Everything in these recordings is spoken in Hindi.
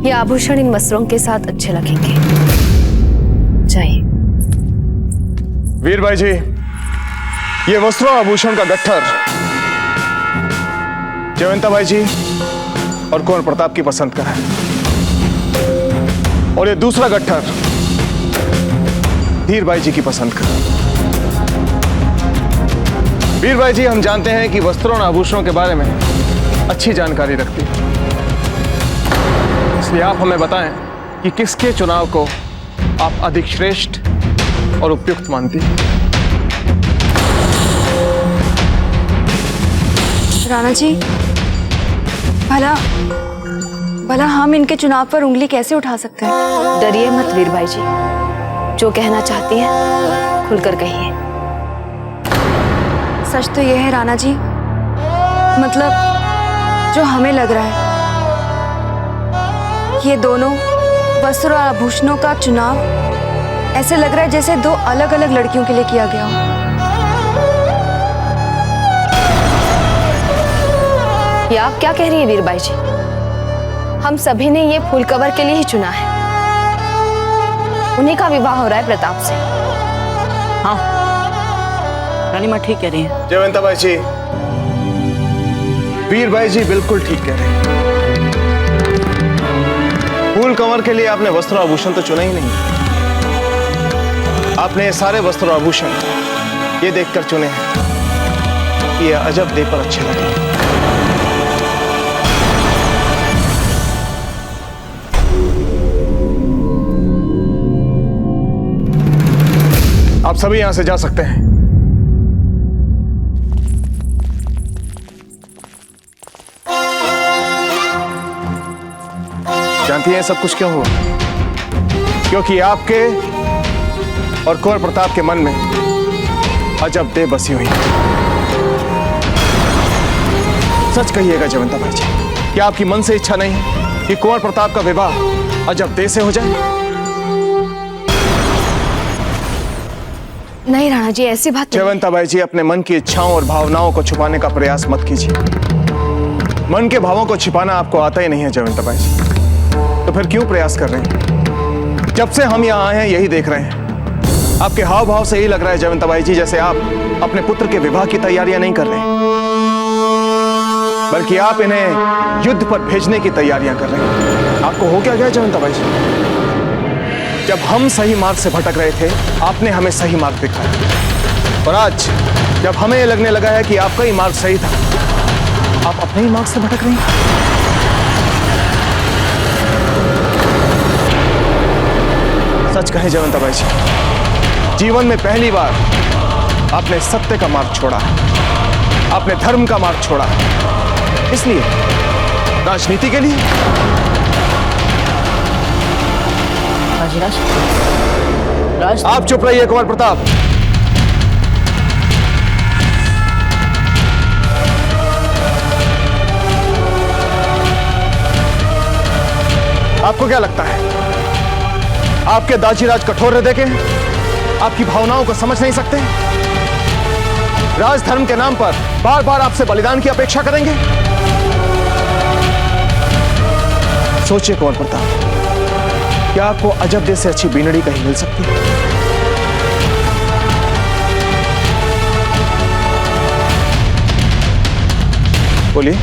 ये आभूषण इन वस्त्रों के साथ अच्छे लगेंगे। जाइए। वीर भाई जी, ये वस्त्रों आभूषण का गट्ठर जयवंता भाई जी और कुंवर प्रताप की पसंद का है, और ये दूसरा गट्ठर धीर भाई जी की पसंद का। वीर भाई जी, हम जानते हैं कि वस्त्रों और आभूषणों के बारे में अच्छी जानकारी रखती हैं, इसलिए आप हमें बताएं कि किसके चुनाव को आप अधिक श्रेष्ठ और उपयुक्त मानती हैं। राणा जी, भला हम इनके चुनाव पर उंगली कैसे उठा सकते हैं? डरिए मत वीर भाई जी, जो कहना चाहती हैं खुलकर कहिए। सच तो यह है राणा जी, मतलब जो हमें लग रहा है, ये दोनों वस्त्र और आभूषणों का चुनाव ऐसे लग रहा है जैसे दो अलग अलग लड़कियों के लिए किया गया हो। ये आप क्या कह रही हैं वीर बाई जी? हम सभी ने ये फूल कवर के लिए ही चुना है। उन्हीं का विवाह हो रहा है प्रताप से। हाँ, रानी माँ ठीक कह रही है। जयवंता भाई जी, वीर भाई जी बिल्कुल ठीक कह रहे हैं। फूल कंवर के लिए आपने वस्त्र आभूषण तो चुना ही नहीं, आपने सारे वस्त्र आभूषण ये देखकर चुने हैं कि ये अजब देह पर अच्छे लगे। आप सभी यहां से जा सकते हैं। जानती हैं सब कुछ क्यों हुआ? क्योंकि आपके और कुंवर प्रताप के मन में अजब देह बसी हुई है। सच कहिएगा जयवंता भाई जी, क्या आपकी मन से इच्छा नहीं है कि कुंवर प्रताप का विवाह अजब देह से हो जाए? नहीं राणा जी, ऐसी बात नहीं। जयवंता भाई जी, अपने मन की इच्छाओं और भावनाओं को छुपाने का प्रयास मत कीजिए। मन के भावों को छिपाना आपको आता ही नहीं है जयवंता भाई जी, तो फिर क्यों प्रयास कर रहे हैं? जब से हम यहाँ आए हैं यही देख रहे हैं। आपके हाव भाव से यही लग रहा है जयवंता भाई जी जैसे आप अपने पुत्र के विवाह की तैयारियां नहीं कर रहे हैं, बल्कि आप इन्हें युद्ध पर भेजने की तैयारियां कर रहे हैं। आपको हो क्या गया जयवंता भाई जी? जब हम सही मार्ग से भटक रहे थे, आपने हमें सही मार्ग दिखाया, और आज जब हमें यह लगने लगा है कि आपका ही मार्ग सही था, आप अपने ही मार्ग से भटक रहे हैं। सच कहें जयवंता भाई जी, जीवन में पहली बार आपने सत्य का मार्ग छोड़ा, आपने धर्म का मार्ग छोड़ा, इसलिए राजनीति के लिए। राज, आप चुप रहिए कुंवर प्रताप। आपको क्या लगता है आपके दाजीराज कठोर हृदय के आपकी भावनाओं को समझ नहीं सकते? राज धर्म के नाम पर बार बार आपसे बलिदान की अपेक्षा करेंगे? सोचिए कुंवर प्रताप, क्या आपको अजब देह से अच्छी बीनड़ी कहीं मिल सकती है? बोलिए,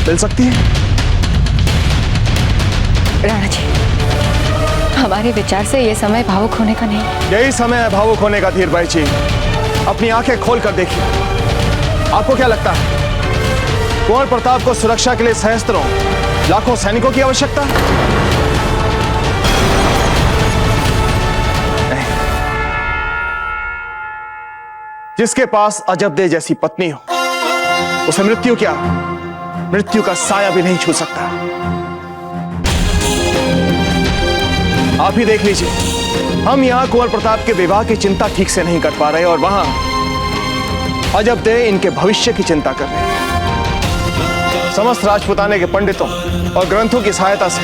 मिल सकती है? राणा जी, हमारे विचार से यह समय भावुक होने का नहीं है। यही समय है भावुक होने का धीर भाई जी। अपनी आंखें खोल कर देखिए। आपको क्या लगता है कुंवर प्रताप को सुरक्षा के लिए सहस्त्रों लाखों सैनिकों की आवश्यकता है? जिसके पास अजब देह जैसी पत्नी हो, उसे मृत्यु क्या, मृत्यु का साया भी नहीं छू सकता। आप ही देख लीजिए, हम यहां कुंवर प्रताप के विवाह की चिंता ठीक से नहीं कर पा रहे, और वहां अजब देह इनके भविष्य की चिंता कर रहे हैं। समस्त राजपुताने के पंडितों और ग्रंथों की सहायता से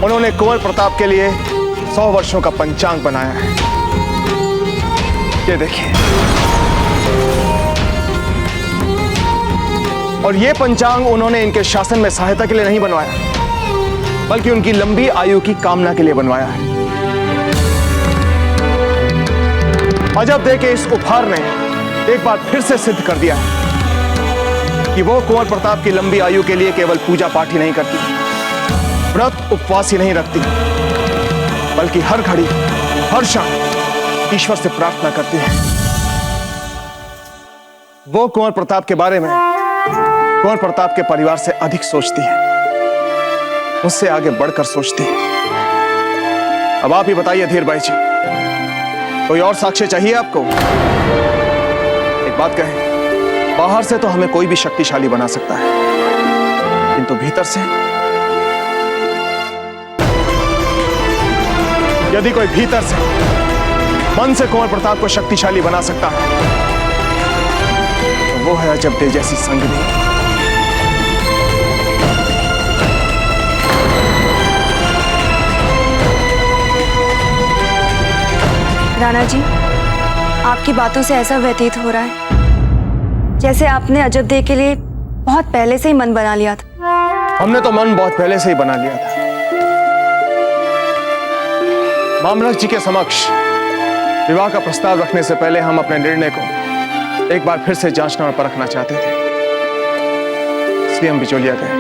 उन्होंने कुंवर प्रताप के लिए 100 वर्षों का पंचांग बनाया है। ये देखिए, और ये पंचांग उन्होंने इनके शासन में सहायता के लिए नहीं बनवाया, बल्कि उनकी लंबी आयु की कामना के लिए बनवाया है। अजब दे के इस उपहार ने एक बार फिर से सिद्ध कर दिया है कि वो कुंवर प्रताप की लंबी आयु के लिए केवल पूजा पाठ ही नहीं करती, व्रत उपवास ही नहीं रखती, बल्कि हर घड़ी हर क्षण ईश्वर से प्रार्थना करती है। वो कुंवर प्रताप के बारे में कुंवर प्रताप के परिवार से अधिक सोचती है, उससे आगे बढ़कर सोचती है। अब आप ही बताइए धीर भाई जी, कोई और साक्ष्य चाहिए आपको? एक बात कहें, बाहर से तो हमें कोई भी शक्तिशाली बना सकता है, किंतु भीतर से यदि कोई भीतर से मन से कुंवर प्रताप को शक्तिशाली बना सकता है तो वो है अजब दे जैसी संगिनी। राणा जी, आपकी बातों से ऐसा व्यतीत हो रहा है जैसे आपने अजब दे के लिए बहुत पहले से ही मन बना लिया था। हमने तो मन बहुत पहले से ही बना लिया था। मामलक जी के समक्ष विवाह का प्रस्ताव रखने से पहले हम अपने निर्णय को एक बार फिर से जांचना और परखना चाहते थे, इसलिए हम बिचौलिया गए।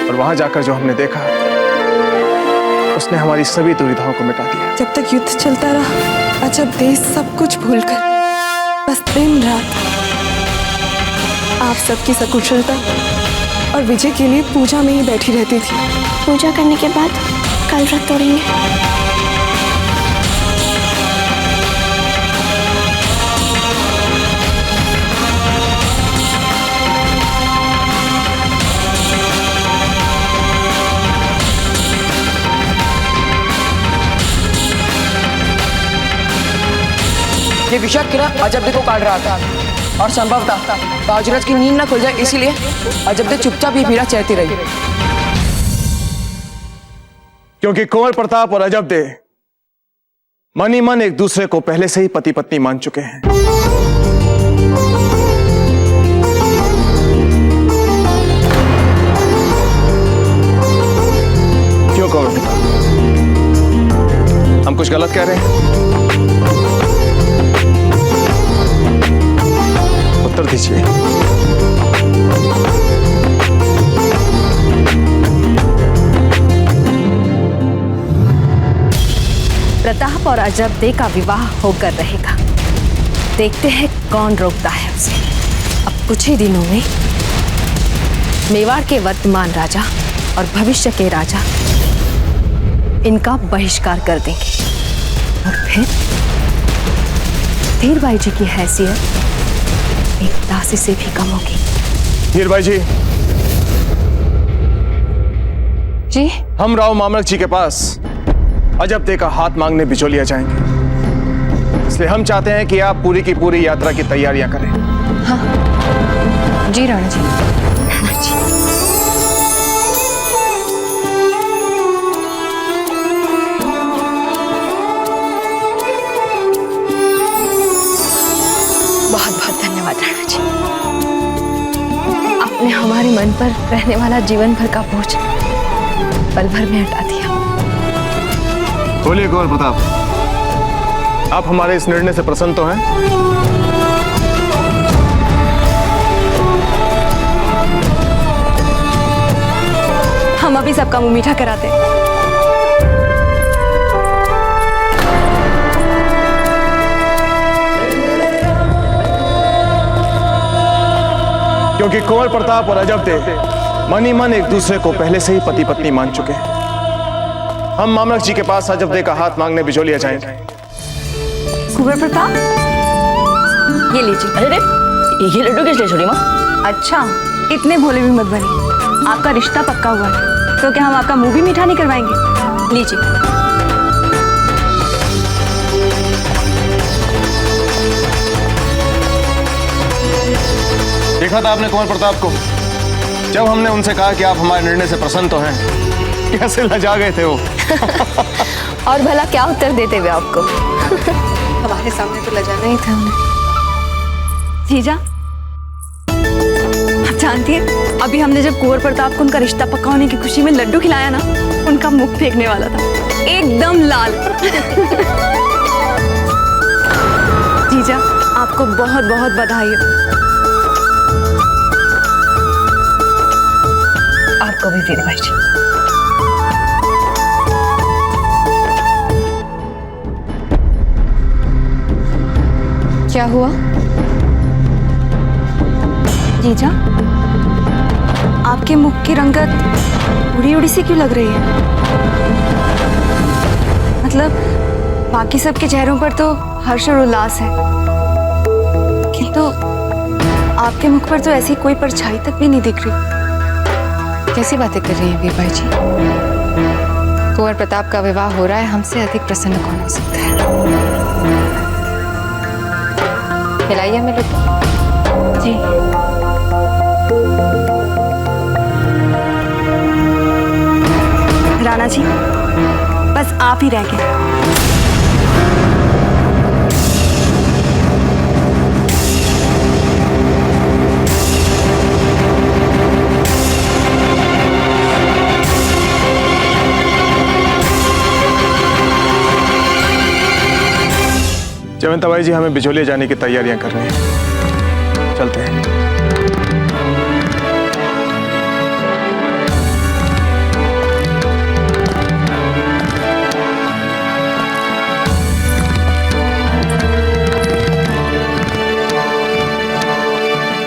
और वहां जाकर जो हमने देखा उसने हमारी सभी दुविधाओं को मिटा दिया। जब तक युद्ध चलता रहा अजब दे सब कुछ भूलकर बस दिन रात आप सबकी सकुशलता और विजय के लिए पूजा में ही बैठी रहती थी। पूजा करने के बाद कल व्रत तोड़ेंगे। ये विषाक्त किरण अजब दे को काट रहा था और संभवतः बाजूराज की नींद न खुल जाए, इसीलिए अजब दे चुपचाप ये पीड़ा सहती रही। क्योंकि कुंवर प्रताप और अजब दे मन ही मन एक दूसरे को पहले से ही पति पत्नी मान चुके हैं। क्यों कुंवर प्रताप, हम कुछ गलत कह रहे हैं? उत्तर दीजिए। प्रताप और अजब दे का विवाह होकर रहेगा। देखते हैं कौन रोकता है उसे। अब कुछ ही दिनों में मेवाड़ के वर्तमान राजा और भविष्य के राजा इनका बहिष्कार कर देंगे और फिर धीरबाई जी की हैसियत एक दासी से भी कम होगी। धीरबाई जी, जी हम राव मामलक जी के पास अजब दे का हाथ मांगने बिचौलिया जाएंगे, इसलिए हम चाहते हैं कि आप पूरी की पूरी यात्रा की तैयारियां करें। हाँ जी राणा जी। बहुत बहुत धन्यवाद राणा जी, आपने हमारे मन पर रहने वाला जीवन भर का बोझ पल भर में हटा दिया। बोलिए कुंवर प्रताप, आप हमारे इस निर्णय से प्रसन्न तो हैं? हम अभी सबका मुंह मीठा कराते हैं। क्योंकि कुंवर प्रताप और अजब दे मन ही मन एक दूसरे को पहले से ही पति पत्नी मान चुके हैं, हम मामलक जी के पास अजब दे का हाथ मांगने बिचौलिया जाएंगे। कुंवर प्रताप, ये लीजिए। अरे ये लड्डू किस लिए छोड़ी माँ? अच्छा, इतने भोले भी मत बनिए, आपका रिश्ता पक्का हुआ है तो क्या हम आपका मुंह भी मीठा नहीं करवाएंगे? लीजिए। देखा था आपने कुंवर प्रताप को, जब हमने उनसे कहा कि आप हमारे निर्णय से प्रसन्न तो हैं, कैसे लजा गए थे वो। और भला क्या उत्तर देते हुए आपको? हमारे सामने तो लजाना ही था उन्हें। जीजा, आप जानती हैं अभी हमने जब कुंवर प्रताप को उनका रिश्ता पक्का होने की खुशी में लड्डू खिलाया ना, उनका मुख फेंकने वाला था, एकदम लाल। जीजा, आपको बहुत बहुत बधाई हो। आपको भी वीरबाई जी। क्या हुआ? जीजा, आपके मुख की रंगत उड़ी उड़ी सी क्यों लग रही है? मतलब बाकी सबके चेहरों पर तो हर्ष और उल्लास है, किंतु आपके मुख पर तो ऐसी कोई परछाई तक भी नहीं दिख रही। कैसी बातें कर रही हैं वीरबाई जी? कुंवर प्रताप का विवाह हो रहा है, हमसे अधिक प्रसन्न कौन हो सकता है? खिलाइए हमें लड्डू। जी। राणा जी, बस आप ही रह गए। जयवंता बाई जी हमें बिचौलिया जाने की तैयारियां कर रहे हैं, चलते हैं।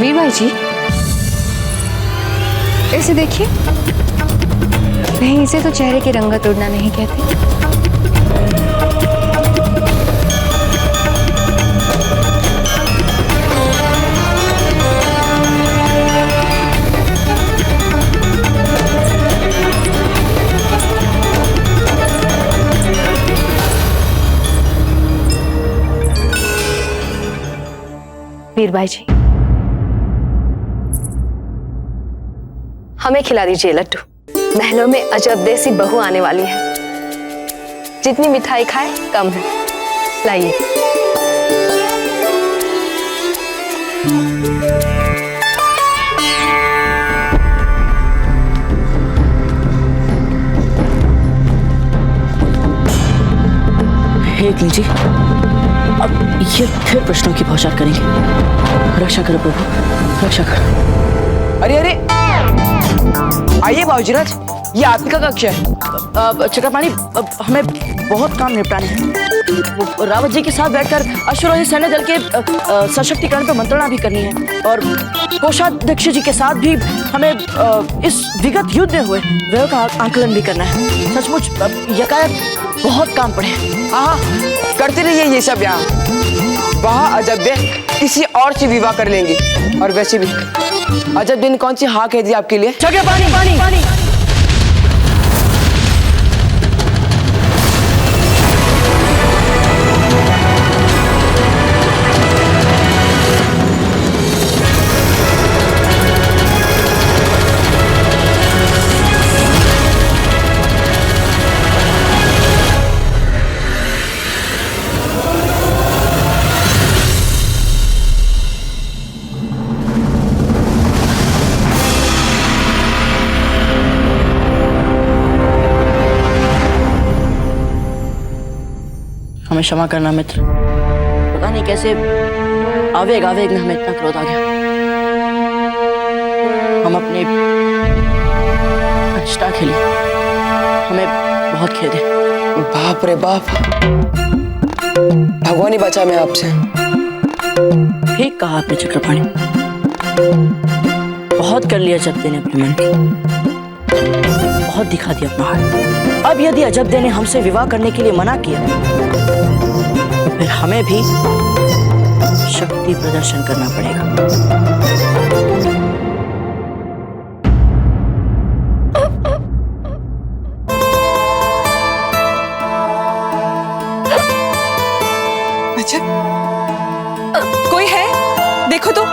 वीरबाई जी, ऐसे देखिए, नहीं इसे तो चेहरे की रंगत उड़ना नहीं कहते। वीरबाई जी, हमें खिला दीजिए लड्डू। महलों में अजब देसी बहू आने वाली है, जितनी मिठाई खाए कम है। लाइए। हे लीजिए, अब ये फिर प्रश्नों की बौछार करेंगे। रक्षा करो प्रभु, रक्षा करो। अरे अरे, आइए बाबूजीराज, ये आपका कक्ष है। चक्रपाणी, हमें बहुत काम निपटाने हैं। रावत जी के साथ बैठकर अश्वरोही सैन्य दल के सशक्तिकरण पर मंत्रणा भी करनी है, और कोषाध्यक्ष जी के साथ भी हमें इस विगत युद्ध में हुए व्यय का आकलन भी करना है। सचमुच यकायक बहुत काम पड़े। हाँ, करते रहिए ये सब। यहाँ वहाँ अजब किसी और से विवाह कर लेंगे। और वैसे भी अजब दिन कौन सी हाँ कह दी आपके लिए? चक्रपाणी, पानी पानी। हमें क्षमा करना मित्र, पता नहीं कैसे आवेग आवेग में हमें इतना क्रोध आ गया। हम अपने निष्ठा खेली, हमें बहुत खेद है। बाप रे बाप, भगवान ही बचा मैं आपसे। ठीक कहा आपने चक्रपाणी, बहुत कर लिया अजब ने अपने मन की, बहुत दिखा दिया अपना हाथ। अब यदि अजब ने हमसे विवाह करने के लिए मना किया तो फिर हमें भी शक्ति प्रदर्शन करना पड़ेगा। अच्छा, कोई है? देखो तो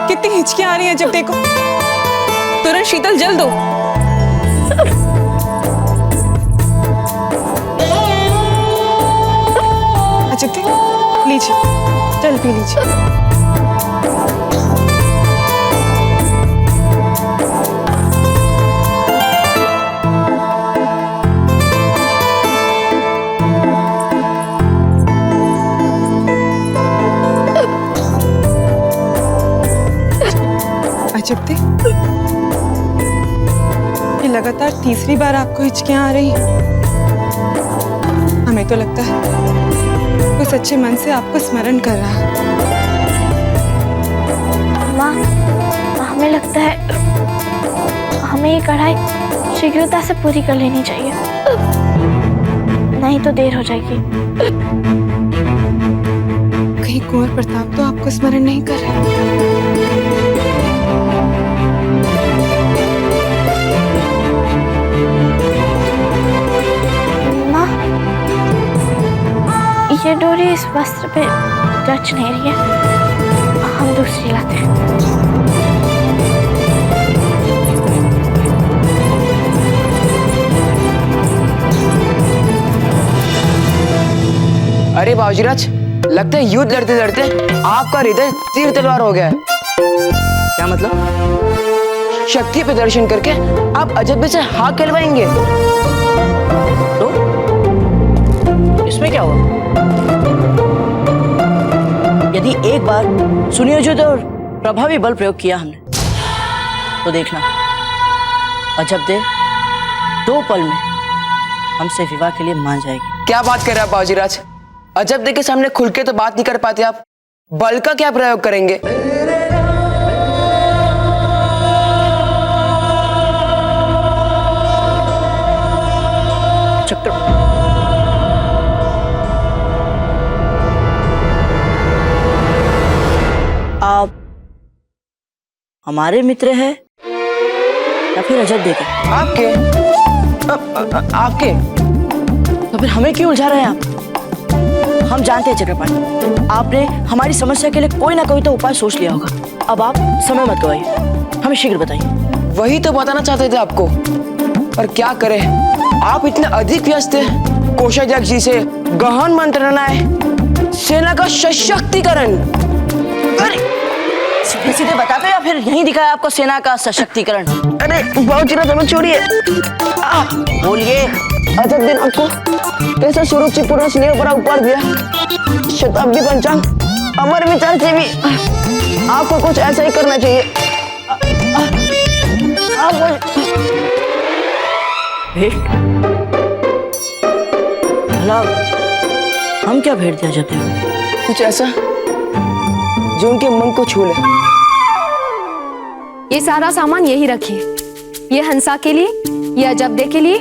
कितनी हिचकियां आ रही हैं। जब देखो तुरंत शीतल जल दो। अच्छा लीजिए, जल पी लीजिए। अजब दे, ये लगातार तीसरी बार आपको हिचकियां आ रही हैं। हमें तो लगता है वो सच्चे मन से आपको स्मरण कर रहा है। माँ, हमें लगता है हमें ये कढ़ाई शीघ्रता से पूरी कर लेनी चाहिए, नहीं तो देर हो जाएगी। कहीं कुंवर प्रताप तो आपको स्मरण नहीं कर रहे? माँ, ये डोरी इस वस्त्र पे जच नहीं रही है, हम दूसरी लाते हैं। अरे बाबूजीराज, लगता है युद्ध लड़ते लड़ते आपका हृदय तीर तलवार हो गया है। क्या मतलब? शक्ति प्रदर्शन करके आप अजब से हाथ कहलवाएंगे। तो इसमें क्या हुआ? यदि एक बार सुनियोजित और प्रभावी बल प्रयोग किया हमने, तो देखना अजब दे 2 पल में हमसे विवाह के लिए मान जाएगी। क्या बात कर रहे हैं बाबूजीराज? अजब दे के सामने खुल के तो बात नहीं कर पाते आप, बल का क्या प्रयोग करेंगे? चक्र आप हमारे मित्र हैं या फिर अजब दे के? आपके आपके तो फिर हमें क्यों उलझा रहे हैं आप? हम जानते हैं चक्रपाणी, आपने हमारी समस्या के लिए कोई ना कोई तो उपाय सोच लिया होगा। अब आप समय मत गवाइए, हमें शीघ्र बताइए। वही तो बताना चाहते थे आपको, पर क्या करें, आप इतने अधिक व्यस्त थे। कोषाध्यक्ष जी से गहन मंत्रणाएं, सेना का सशक्तिकरण। सीधे सीधे बताते या फिर यहीं दिखाया आपको सेना का सशक्तिकरण? अरे बाबूजीराज, हमें छोड़िए। बोलिए। अजब दिन आपको कैसे सुरुचिपूर्ण स्नेह भरा उपहार दिया। शताब्दी पंचांग, अमर विचार से भी आपको कुछ ऐसा ही करना चाहिए। भेंट? भला हम क्या भेंट दिया जाते हैं? कुछ ऐसा जो उनके मन को छू ले। ये सारा सामान यही रखिए, ये हंसा के लिए, ये अजब दे के लिए,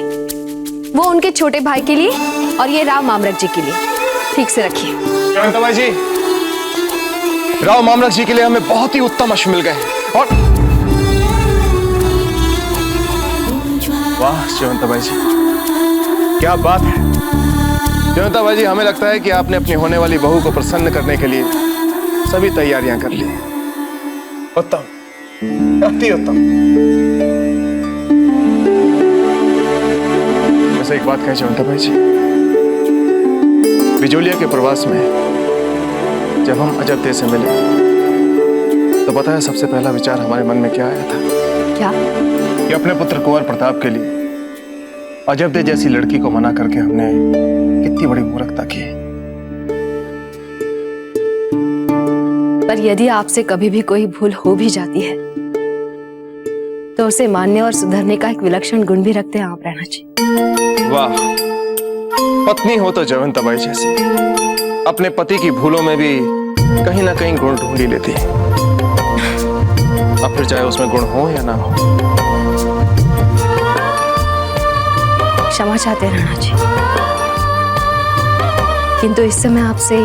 वो उनके छोटे भाई के लिए, और ये राव मामरक जी के लिए। ठीक से रखिए। जयवंता जी, राव मामरक जी के लिए हमें बहुत ही उत्तम अश्व मिल गए। और वाह जयवंता जी, क्या बात है। जयवंता जी, हमें लगता है कि आपने अपनी होने वाली बहू को प्रसन्न करने के लिए सभी तैयारियां कर ली। उत्तम, अति उत्तम। वैसे एक बात कहें जयवंता जी, बिजोलिया के प्रवास में जब हम अजब दे से मिले, तो पता है सबसे पहला विचार हमारे मन में क्या आया था? क्या? कि अपने पुत्र कुंवर प्रताप के लिए अजब दे जैसी लड़की को मना करके हमने कितनी बड़ी मूर्खता की। पर यदि आपसे कभी भी कोई भूल हो भी जाती है, तो उसे मानने और सुधरने का एक विलक्षण गुण भी रखते हैं आप, रहना चाहिए। वाह, पत्नी हो तो जयवंता बाई जैसी अपने पति की भूलों में भी कहीं ना कहीं गुण ढूंढ ही लेती है। अब फिर चाहे उसमें गुण हो या ना हो। क्षमा चाहते रहना चाहिए, किंतु इस समय आपसे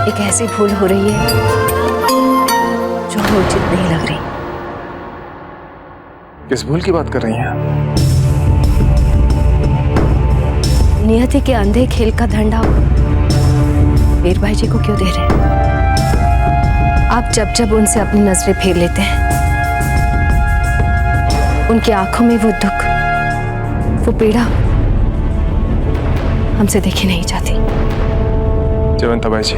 एक ऐसी भूल हो रही है जो हमें उचित नहीं लग रही। किस भूल की बात कर रही हैं आप? नियति के अंधे खेल का दंड आप वीर भाई जी को क्यों दे रहे हैं? आप जब जब उनसे अपनी नजरें फेर लेते हैं, उनकी आंखों में वो दुख, वो पीड़ा हमसे देखी नहीं जाती। जयवंता बाई जी,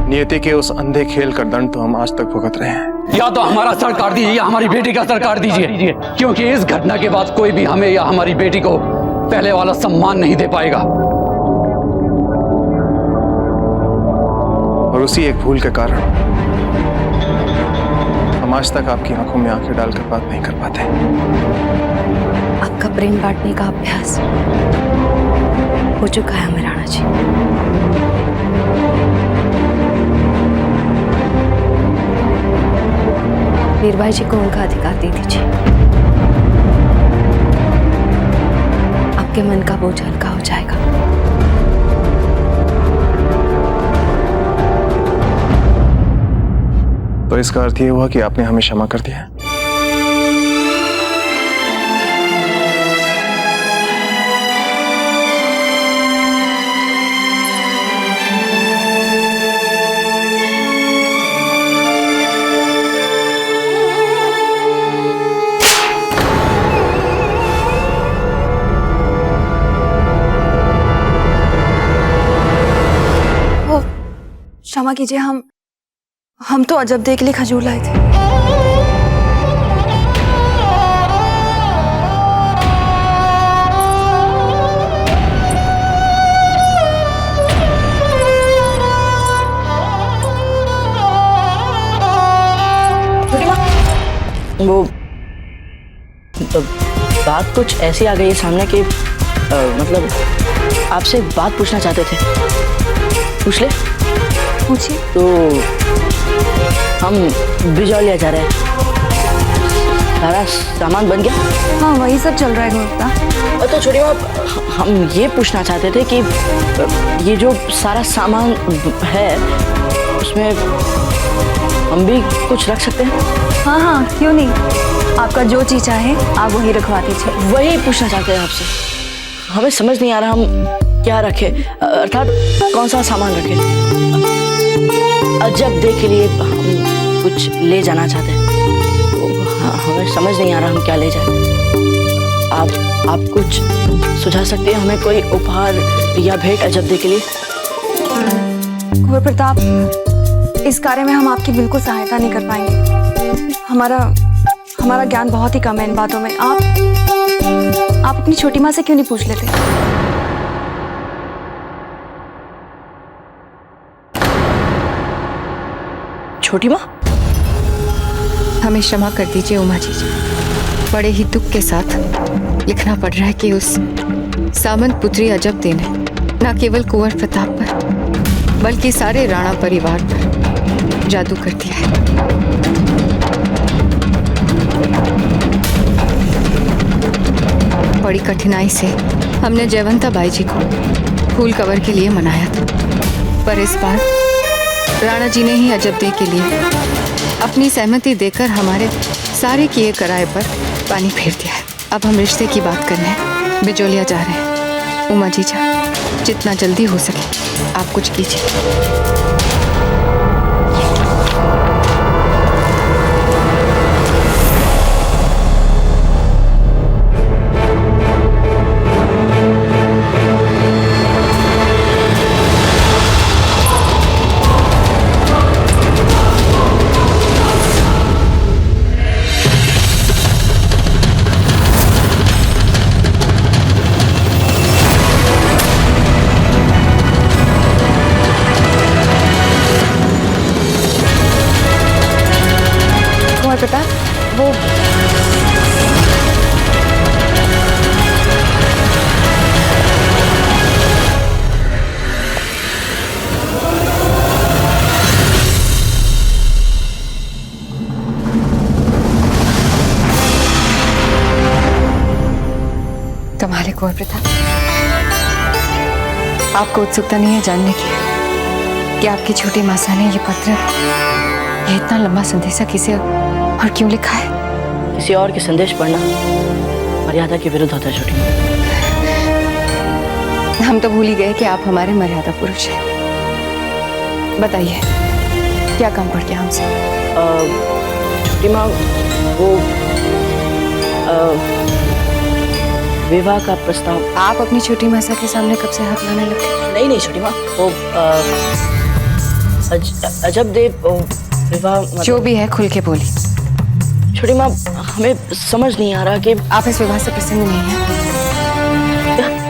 नियति के उस अंधे खेल का दंड तो हम आज तक भुगत रहे हैं। या तो हमारा सर काट दीजिए या हमारी बेटी का सर काट दीजिए, क्योंकि इस घटना के बाद कोई भी हमें या हमारी बेटी को पहले वाला सम्मान नहीं दे पाएगा। और उसी एक भूल के कारण आज तक आपकी आंखों में आंखें डालकर बात नहीं कर पाते। आपका प्रेम बांटने का अभ्यास हो चुका है हमें राणा जी। वीरबाई जी को उनका अधिकार दे दीजिए। आपके मन का बोझ हल्का हो जाएगा। तो इसका अर्थ ये हुआ कि आपने हमें क्षमा कर दिया। क्षमा कीजिए, हम तो अजब देख के लिए खजूर लाए थे। वो बात कुछ ऐसी आ गई है सामने कि मतलब आपसे एक बात पूछना चाहते थे। पूछ ले। पूछिए। तो हम बिजौलिया जा रहे हैं, सारा सामान बन गया? हाँ, वही सब चल रहा है गुप्ता। तो छोटी बात, हम ये पूछना चाहते थे कि ये जो सारा सामान है उसमें हम भी कुछ रख सकते हैं? हाँ हाँ, क्यों नहीं। आपका जो चीज चाहे आप वही रखवा दीजिए। वही पूछना चाहते हैं आपसे। हमें समझ नहीं आ रहा हम क्या रखें, अर्थात कौन सा सामान रखें। अजब दे के लिए हम कुछ ले जाना चाहते हैं, हमें समझ नहीं आ रहा हम क्या ले जाए। आप कुछ सुझा सकते हैं हमें, कोई उपहार या भेंट अजब दे के लिए? कुंवर प्रताप, इस कार्य में हम आपकी बिल्कुल सहायता नहीं कर पाएंगे। हमारा ज्ञान बहुत ही कम है इन बातों में। आप अपनी छोटी माँ से क्यों नहीं पूछ लेते? छोटी माँ? हमें क्षमा कर दीजिए उमा जी। बड़े ही दुख के साथ लिखना पड़ रहा है कि उस सामंत पुत्री अजब दे ने न केवल कुंवर प्रताप पर बल्कि सारे राणा परिवार पर जादू कर दिया है। बड़ी कठिनाई से हमने जयवंता बाई जी को फूल कवर के लिए मनाया था, पर इस बार राणा जी ने ही अजब दे के लिए अपनी सहमति देकर हमारे सारे किए कराए पर पानी फेर दिया है। अब हम रिश्ते की बात करने बिजौलिया जा रहे हैं। उमा जी जा, जितना जल्दी हो सके आप कुछ कीजिए। पता वो कमाल है कुंवर प्रताप, आपको उत्सुकता नहीं है जानने की कि आपकी छोटी मासा ने ये पत्र, ये इतना लंबा संदेशा किसे और क्यों लिखा है? किसी और के संदेश पढ़ना मर्यादा के विरुद्ध होता है छोटी माँ। हम तो भूल ही गए कि आप हमारे मर्यादा पुरुष हैं। बताइए क्या काम पड़ गया हमसे? छोटी माँ, वो विवाह का प्रस्ताव। आप अपनी छोटी मासा के सामने कब से हाथ लाने लगे? नहीं छोटी माँ, वो अजब देव विवाह जो भी है खुल के बोली। छोटी माँ, हमें समझ नहीं आ रहा कि आप इस विवाह से प्रसन्न नहीं हैं।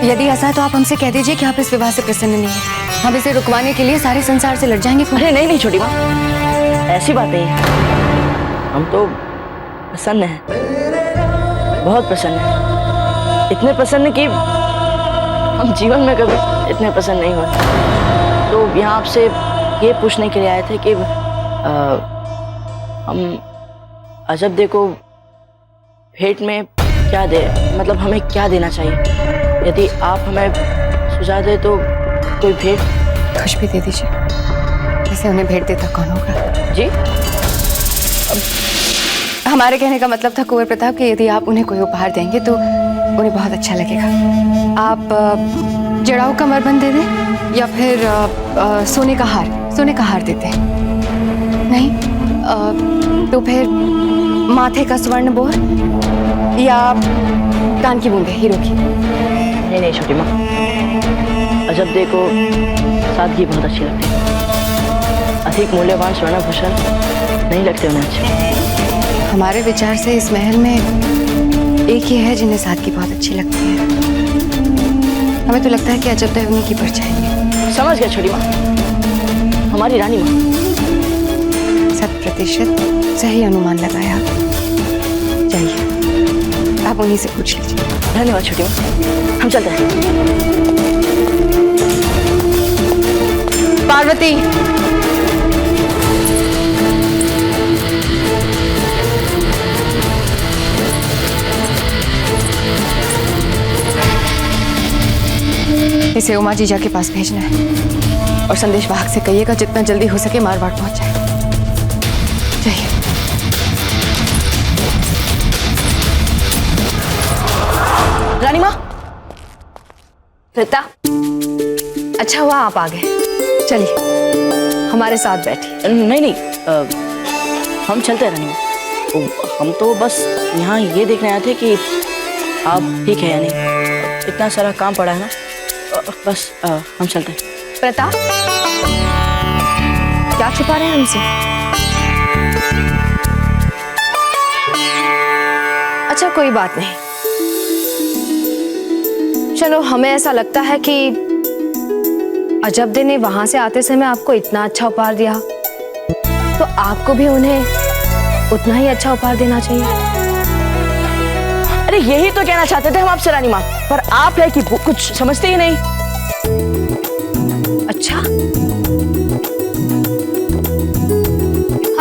यदि ऐसा है तो आप हमसे कह दीजिए कि आप इस विवाह से प्रसन्न नहीं हैं। हम इसे रुकवाने के लिए सारे संसार से लड़ जाएंगे। अरे नहीं छोटी माँ, ऐसी बात नहीं है। हम तो प्रसन्न हैं, बहुत प्रसन्न हैं, इतने प्रसन्न कि हम जीवन में कभी इतने प्रसन्न नहीं हुए। तो यहाँ आपसे ये पूछने के लिए आए थे कि हम अजब को भेंट में क्या दे, मतलब हमें क्या देना चाहिए? यदि आप हमें सुझाव दे तो कोई भेंट। कुछ भी दे दीजिए, वैसे उन्हें भेंट देता कौन होगा? जी, हमारे कहने का मतलब था कुंवर प्रताप कि यदि आप उन्हें कोई उपहार देंगे तो उन्हें बहुत अच्छा लगेगा। आप जड़ाऊ का मरबंद दे दें या फिर सोने का हार देते हैं। नहीं तो फिर माथे का स्वर्ण बोर या कान की बूंदें हीरो की। नहीं छोटी माँ, अजब को सादगी बहुत अच्छी लगती है। अधिक मूल्यवान स्वर्णाभूषण नहीं लगते उन्हें अच्छे। हमारे विचार से इस महल में एक ही है जिन्हें सादगी बहुत अच्छी लगती है। हमें तो लगता है कि अजब उन्हीं की पर जाएंगे। समझ गया छोटी माँ, हमारी रानी माँ। 100% सही अनुमान लगाया। जाइए, आप उन्हीं से पूछ लीजिए। धन्यवाद छोटी माँ, हम चलते हैं। पार्वती, इसे उमा जीजा के पास भेजना है और संदेश वाहक से कहिएगा जितना जल्दी हो सके मारवाड़ पहुंच जाए। जाइए। रानी माँ। रीता, अच्छा हुआ आप आ गए। चलिए हमारे साथ बैठिए। नहीं, हम चलते हैं रानी माँ। हम तो बस यहाँ ये देखने आए थे कि आप ठीक है या नहीं। इतना सारा काम पड़ा है ना, बस हम चलते हैं। प्रताप, क्या छुपा रहे हैं हमसे? अच्छा कोई बात नहीं, चलो हमें ऐसा लगता है कि अजब ने वहां से आते समय आपको इतना अच्छा उपहार दिया तो आपको भी उन्हें उतना ही अच्छा उपहार देना चाहिए। अरे यही तो कहना चाहते थे हम आपसे रानी माँ, पर आप है कि कुछ समझते ही नहीं। अच्छा,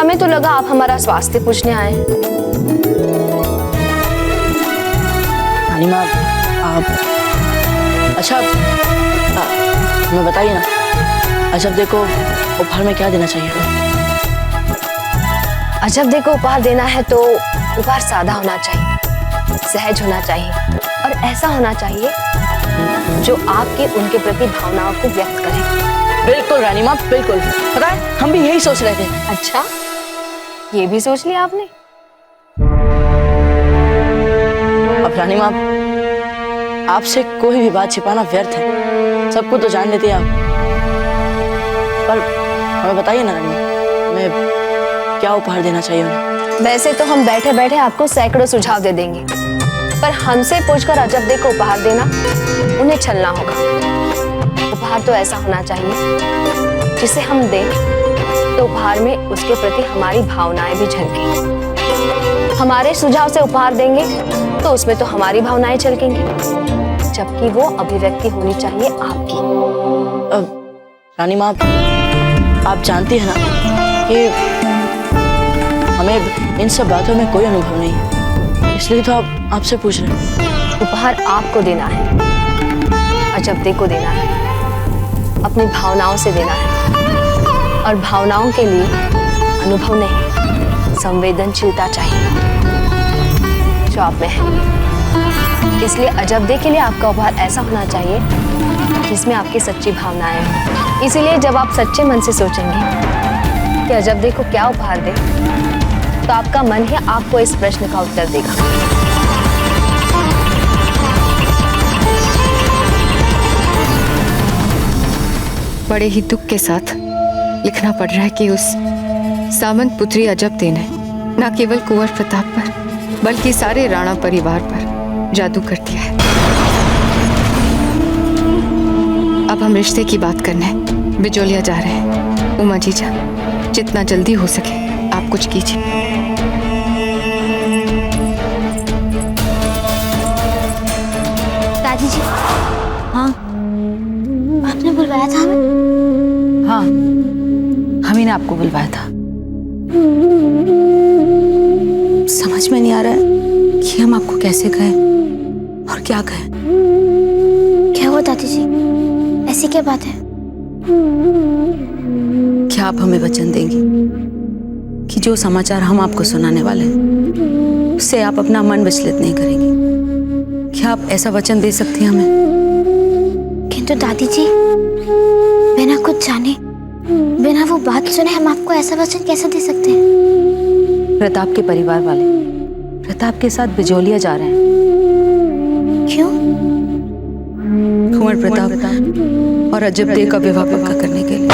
हमें तो लगा आप हमारा स्वास्थ्य पूछने आए हैं। रानी माँ, आप अच्छा हमें बताइए ना, अजब देखो उपहार में क्या देना चाहिए? अजब देखो उपहार देना है तो उपहार सादा होना चाहिए, सहज होना चाहिए और ऐसा होना चाहिए जो आपके उनके प्रति भावनाओं को व्यक्त करे। बिल्कुल रानी माँ, बिल्कुल। पता है हम भी यही सोच रहे थे। अच्छा, ये भी सोच लिया आपने? अब रानी माँ, आपसे कोई भी बात छिपाना व्यर्थ है, सबको तो जान लेते हैं आप। पर हमें बताइए ना रानी माँ, हमें क्या उपहार देना चाहिए उन्हें? वैसे तो हम बैठे बैठे आपको सैकड़ों सुझाव दे देंगे, पर हमसे पूछकर अजब को उपहार देना उन्हें छलना होगा। उपहार तो ऐसा होना चाहिए जिसे हम दें तो उपहार में उसके प्रति हमारी भावनाएं भी झलकें। हमारे सुझाव से उपहार देंगे तो उसमें तो हमारी भावनाएं झलकेंगी, जबकि वो अभिव्यक्ति होनी चाहिए आपकी। रानी माँ, आप जानती है ना कि हमें इन सब बातों में कोई अनुभव नहीं है, इसलिए तो आपसे पूछ रहे हैं। उपहार आपको देना है, अजब को देना है, अपनी भावनाओं से देना है, और भावनाओं के लिए अनुभव नहीं, संवेदनशीलता चाहिए जो आप में है। इसलिए अजब के लिए आपका उपहार ऐसा होना चाहिए जिसमें आपकी सच्ची भावनाएं हों। इसीलिए जब आप सच्चे मन से सोचेंगे कि अजब को क्या उपहार दे, तो आपका मन ही आपको इस प्रश्न का उत्तर देगा। बड़े ही दुख के साथ लिखना पड़ रहा है कि उस सामंत पुत्री अजब ने न केवल कुंवर प्रताप पर बल्कि सारे राणा परिवार पर जादू कर दिया है। अब हम रिश्ते की बात करने बिजोलिया जा रहे हैं। उमा जीजा, जितना जल्दी हो सके आप कुछ कीजिए। बुलाया था हमें? हाँ, हम ही ने आपको बुलवाया था। समझ में नहीं आ रहा है कि हम आपको कैसे कहें और क्या कहें। क्या हुआ दादी जी, ऐसी क्या बात है? क्या आप हमें वचन देंगी कि जो समाचार हम आपको सुनाने वाले हैं उससे आप अपना मन विचलित नहीं करेंगी? क्या आप ऐसा वचन दे सकती हैं हमें? किंतु दादी जी, बिना कुछ जाने, बिना वो बात सुने हम आपको ऐसा वचन कैसे दे सकते हैं? प्रताप के परिवार वाले प्रताप के साथ बिजोलिया जा रहे हैं। क्यों? कुंवर प्रताप और अजब देव का विवाह पक्का करने के लिए।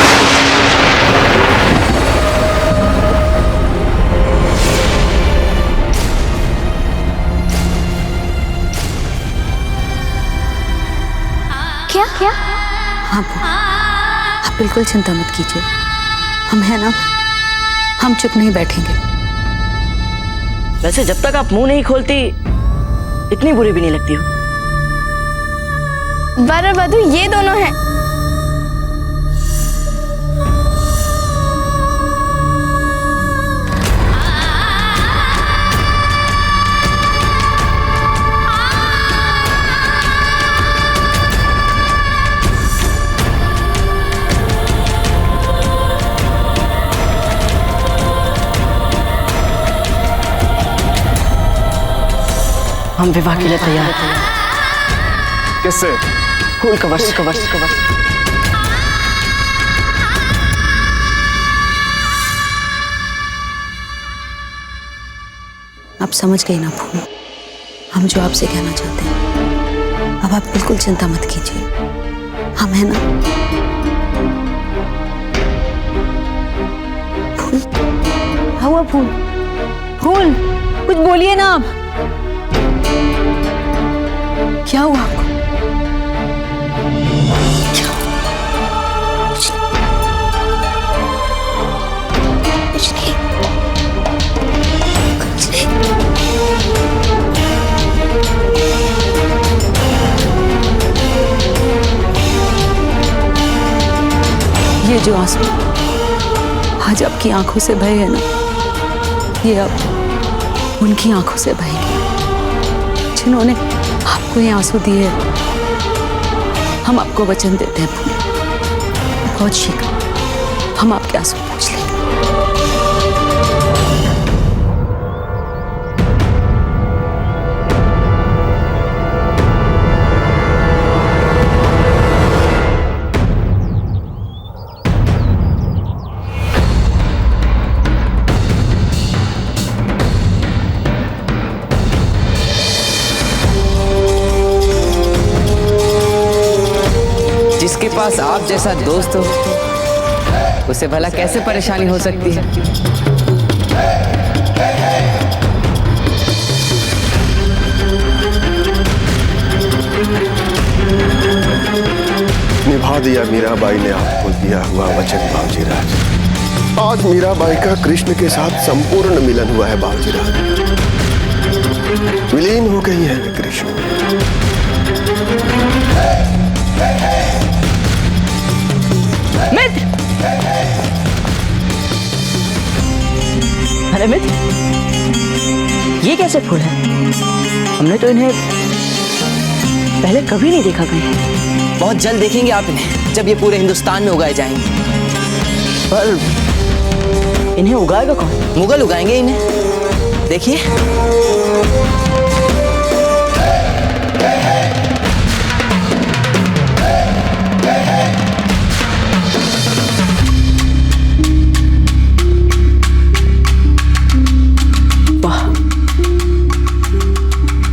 क्या क्या? हाँ, आप बिल्कुल चिंता मत कीजिए। हम है ना, हम चुप नहीं बैठेंगे। वैसे जब तक आप मुंह नहीं खोलती इतनी बुरी भी नहीं लगती हो। वर और वधू ये दोनों हैं। हम विवाह के लिए तैयार हैं। किससे? फूल कवर्स कवर्स कवर्स। आप समझ गई ना फूल, हम जो आपसे कहना चाहते हैं। अब आप बिल्कुल चिंता मत कीजिए, हम है ना। फूल, क्या हुआ फूल? फूल, कुछ बोलिए ना आप। क्या हुआ आपको? कुछ नहीं, कुछ नहीं। ये जो आंसू आज आपकी आंखों से बहे है ना, ये अब उनकी आंखों से बहेंगे जिन्होंने आपको ये आंसू दिए। हम आपको वचन देते हैं फूल, बहुत शीघ्र हम आपके आंसू पूछ लेंगे। जिसके पास आप जैसा दोस्त हो उसे भला कैसे परेशानी हो सकती है? निभा दिया मीराबाई ने आपको दिया हुआ वचन बाबूजीराज। आज मीराबाई का कृष्ण के साथ संपूर्ण मिलन हुआ है बाबूजीराज। विलीन हो गई है वे कृष्ण। मित्र, अरे मित्र, ये कैसे फूल है? हमने तो इन्हें पहले कभी नहीं देखा कहीं। बहुत जल्द देखेंगे आप इन्हें, जब ये पूरे हिंदुस्तान में उगाए जाएंगे। पर इन्हें उगाएगा कौन? मुगल उगाएंगे इन्हें, देखिए।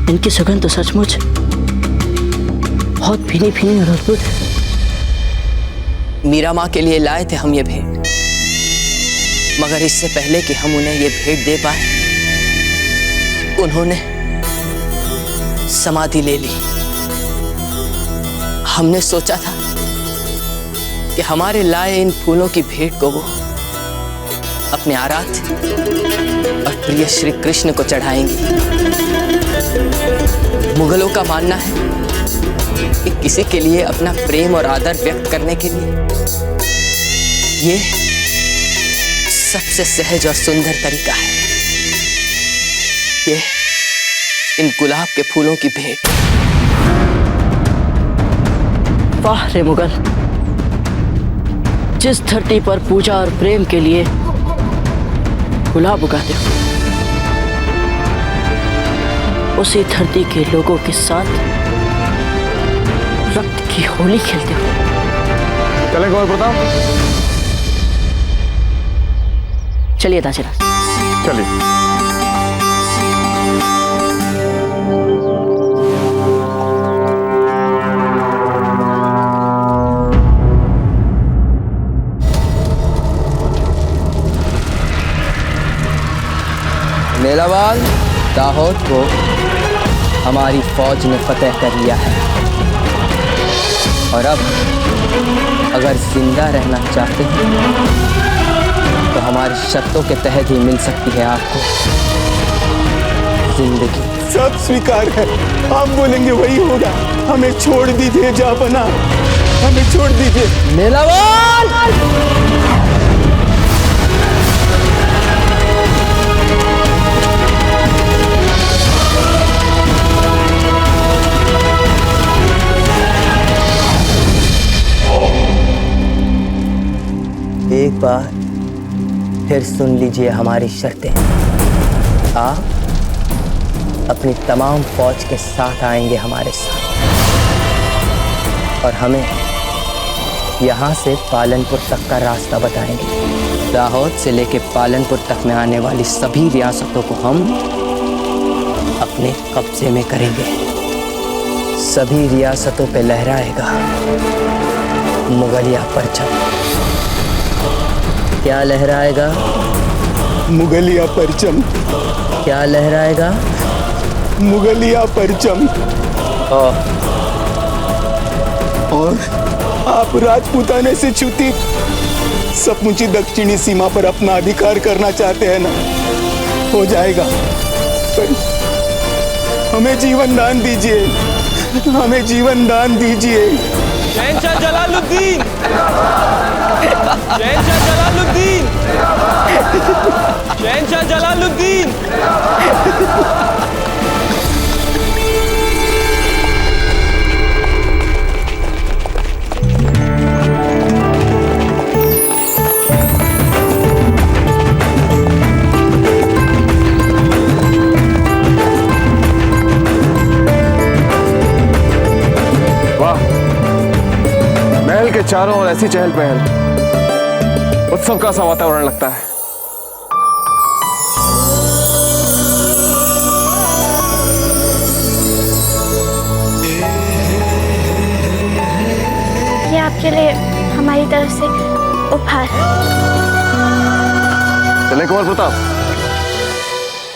इनकी सुगंध तो सचमुच बहुत भीनी भीनी और अद्भुत है। मीरा माँ के लिए लाए थे हम ये भेंट, मगर इससे पहले कि हम उन्हें ये भेंट दे पाए उन्होंने समाधि ले ली। हमने सोचा था कि हमारे लाए इन फूलों की भेंट को वो अपने आराध्य और प्रिय श्री कृष्ण को चढ़ाएंगी। मुगलों का मानना है कि किसी के लिए अपना प्रेम और आदर व्यक्त करने के लिए ये सबसे सहज और सुंदर तरीका है। ये इन गुलाब के फूलों की भेंट। वाह रे मुगल, जिस धरती पर पूजा और प्रेम के लिए गुलाब उगाते हो, उसी धरती के लोगों के साथ रक्त की होली खेलते हो। चले कुंवर प्रताप, चलिए दाजीराज। चलिए। मेलावाल दाहोद को हमारी फौज ने फतेह कर लिया है और अब अगर जिंदा रहना चाहते हैं तो हमारी शर्तों के तहत ही मिल सकती है आपको जिंदगी। सब स्वीकार है, आप बोलेंगे वही होगा। हमें छोड़ दीजिए जापना, हमें छोड़ दीजिए। मेलावाल एक बार फिर सुन लीजिए हमारी शर्तें। आप अपनी तमाम फौज के साथ आएंगे हमारे साथ और हमें यहाँ से पालनपुर तक का रास्ता बताएंगे। दाहोद से लेकर पालनपुर तक में आने वाली सभी रियासतों को हम अपने कब्जे में करेंगे। सभी रियासतों पे लहराएगा मुगलिया परचम। क्या लहराएगा? मुगलिया परचम। क्या लहराएगा? मुगलिया परचम। और आप राजपूताने से छुटी सचमुची दक्षिणी सीमा पर अपना अधिकार करना चाहते हैं ना, हो जाएगा। पर हमें जीवन दान दीजिए, हमें जीवन दान दीजिए। शहंशाह जलालुद्दीन, शहंशाह जलालुद्दीन, शहंशाह जलालुद्दीन। महल के चारों ओर ऐसी चहल पहल, उत्सव का सा वातावरण लगता है। ये आपके लिए हमारी तरफ से उपहार। चले कुंवर प्रताप।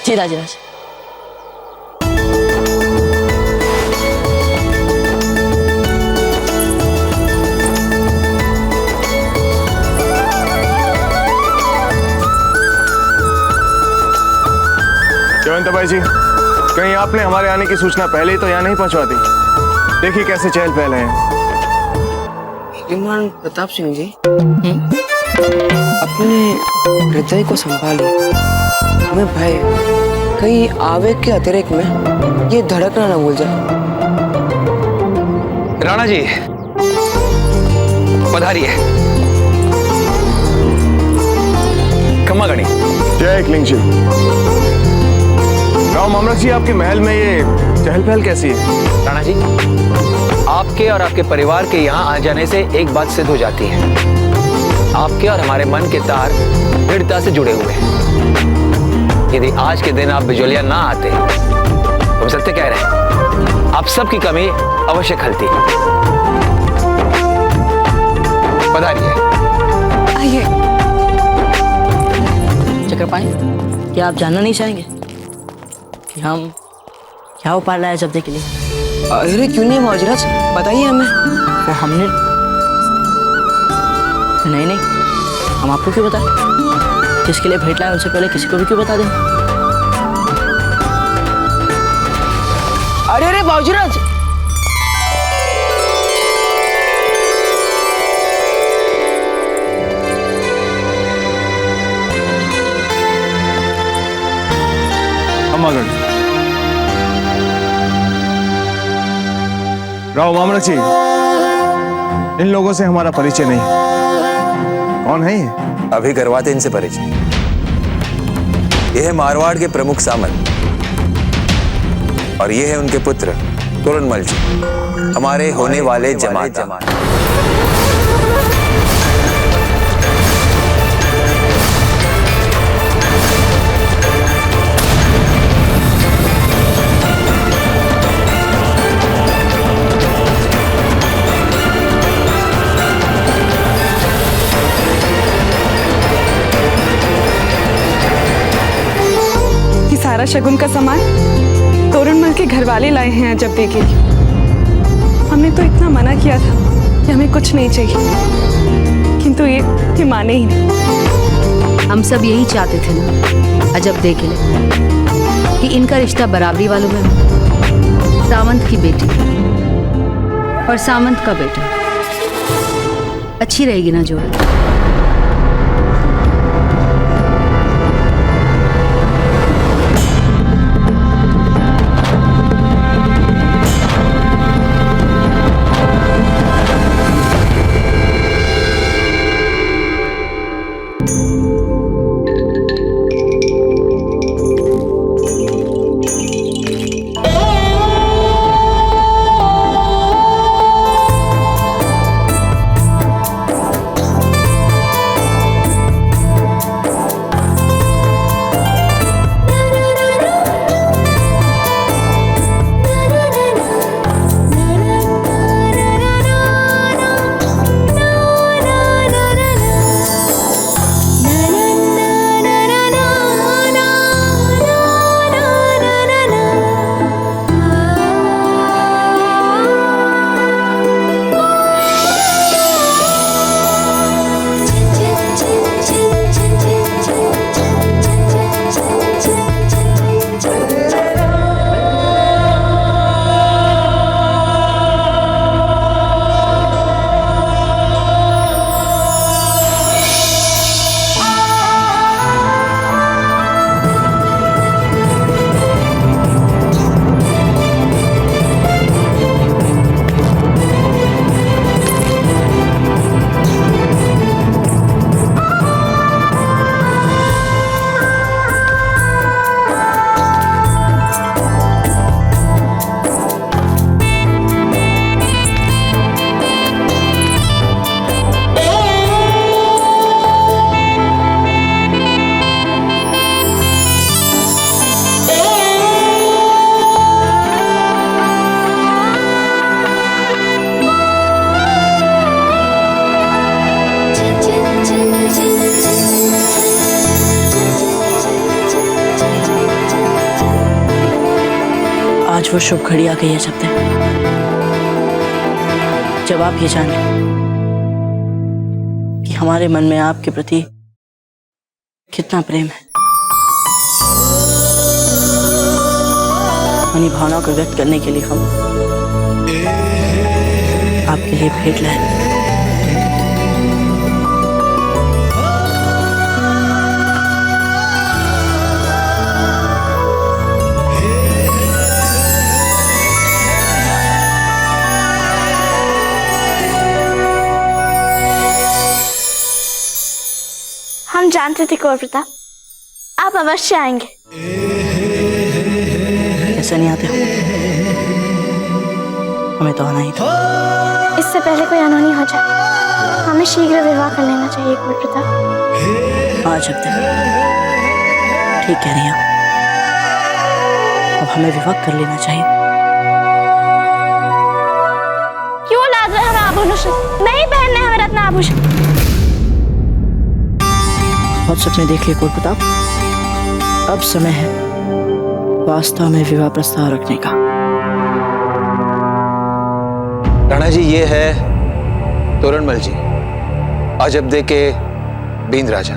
जी राजराज। जयवंताबाई जी, कहीं आपने हमारे आने की सूचना पहले ही तो यहाँ नहीं पहुंचवा दी? देखिए कैसे चहल पहल है। श्रीमान प्रताप सिंह जी, अपने हृदय को संभालिए। हमें भय कहीं आवेग के अतिरेक में ये धड़कना न भूल जाए। राणा जी पधारिए। खम्मा गणी। जय एकलिंग जी। राव मामलक जी, आपके महल में ये चहल पहल कैसी है? राणा जी, आपके और आपके परिवार के यहाँ आ जाने से एक बात सिद्ध हो जाती है, आपके और हमारे मन के तार दृढ़ता से जुड़े हुए हैं। यदि आज के दिन आप बिजोलिया ना आते तो हम सत्य कह रहे हैं, आप सबकी कमी अवश्य खलती। पधारिए। आइए। चक्रपाणी, क्या आप जानना नहीं चाहेंगे कि हम क्या उपहार लाए जब्दे के लिए? अरे क्यों नहीं महाराज, बताइए हमें। वो हमने नहीं, हम आपको क्यों बताएं? जिसके लिए भेंट लाए उनसे पहले किसी को भी क्यों बता दें? अरे बाबूजीराज, जमागढ़। राव मामलक जी, इन लोगों से हमारा परिचय नहीं। कौन है ये? अभी करवाते इनसे परिचय। यह है मारवाड़ के प्रमुख सामंत और ये है उनके पुत्र तोरणमल जी, हमारे होने वाले जमाता। सारा शगुन का सामान तोरणमल के घर वाले लाए हैं अजब दे के लिए। हमने तो इतना मना किया था कि हमें कुछ नहीं चाहिए, किंतु ये माने ही नहीं। हम सब यही चाहते थे ना अजब दे के लिए कि इनका रिश्ता बराबरी वालों में हो। सामंत की बेटी और सामंत का बेटा, अच्छी रहेगी ना जोड़ी। आज वो शुभ घड़ी आ गई है जब आप ये जान लें कि हमारे मन में आपके प्रति कितना प्रेम है। अपनी भावनाओं को व्यक्त करने के लिए हम आपके लिए भेंट लाए। हम जानते थे कुंवर प्रताप आप अवश्य आएंगे। ऐसा नहीं आते, हमें तो आना ही था। इससे पहले कोई अनहोनी हो जाए, हमें शीघ्र विवाह कर लेना चाहिए कुंवर प्रताप। आज अब तक ठीक कह रही हैं, अब हमें विवाह कर लेना चाहिए। क्यों लाद रहे हमें आभूषण? नहीं पहनने हमें रत्न आभूषण। बहुत सपने देख लिए कुंवर प्रताप, अब समय है वास्तव में विवाह प्रस्ताव रखने का। राणा जी, ये है तोरणमल जी, अजबदे के बींद राजा,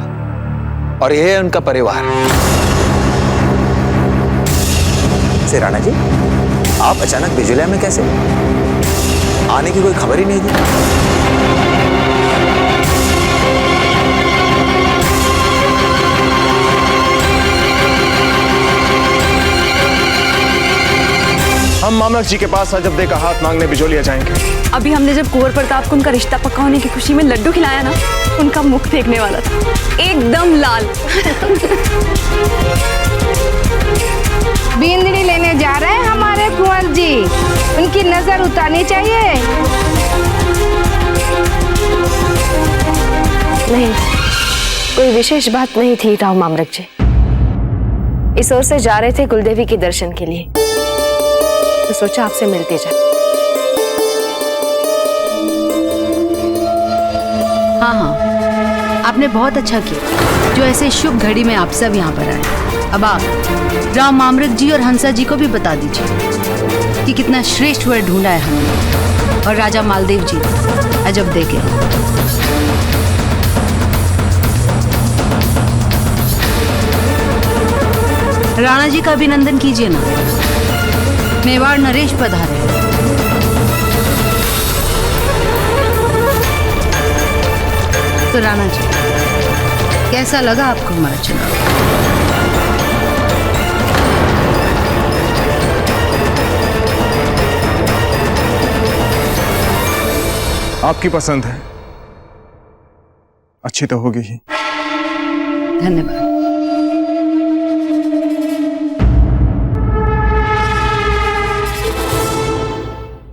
और ये है उनका परिवार। से राणा जी, आप अचानक बिजुलिया में कैसे? आने की कोई खबर ही नहीं दी। हम मामलक जी के पास अजब दे का हाथ मांगने बिजोलिया जाएंगे। अभी हमने जब कुंवर प्रताप को उनका रिश्ता पक्का होने की खुशी में लड्डू खिलाया ना, उनका मुख देखने वाला था, एकदम लाल। बींदड़ी लेने जा रहे हैं हमारे कुंवर जी, उनकी नजर उतारनी चाहिए। नहीं, कोई विशेष बात नहीं थी राव मामलक जी। इस ओर से जा रहे थे कुलदेवी के दर्शन के लिए, तो सोचा आपसे मिलते जाए। हाँ हाँ, आपने बहुत अच्छा किया जो ऐसे शुभ घड़ी में आप सब यहाँ पर आए। अब आप राव मामलक जी और हंसा जी को भी बता दीजिए कि कितना श्रेष्ठ वर ढूंढा है हमने, और राजा मालदेव जी अजब दे के। राणा जी का अभिनंदन कीजिए ना, मेवाड़ नरेश पधारे। तो राणा जी, कैसा लगा आपको हमारा चुनाव? आपकी पसंद है, अच्छी तो होगी ही। धन्यवाद।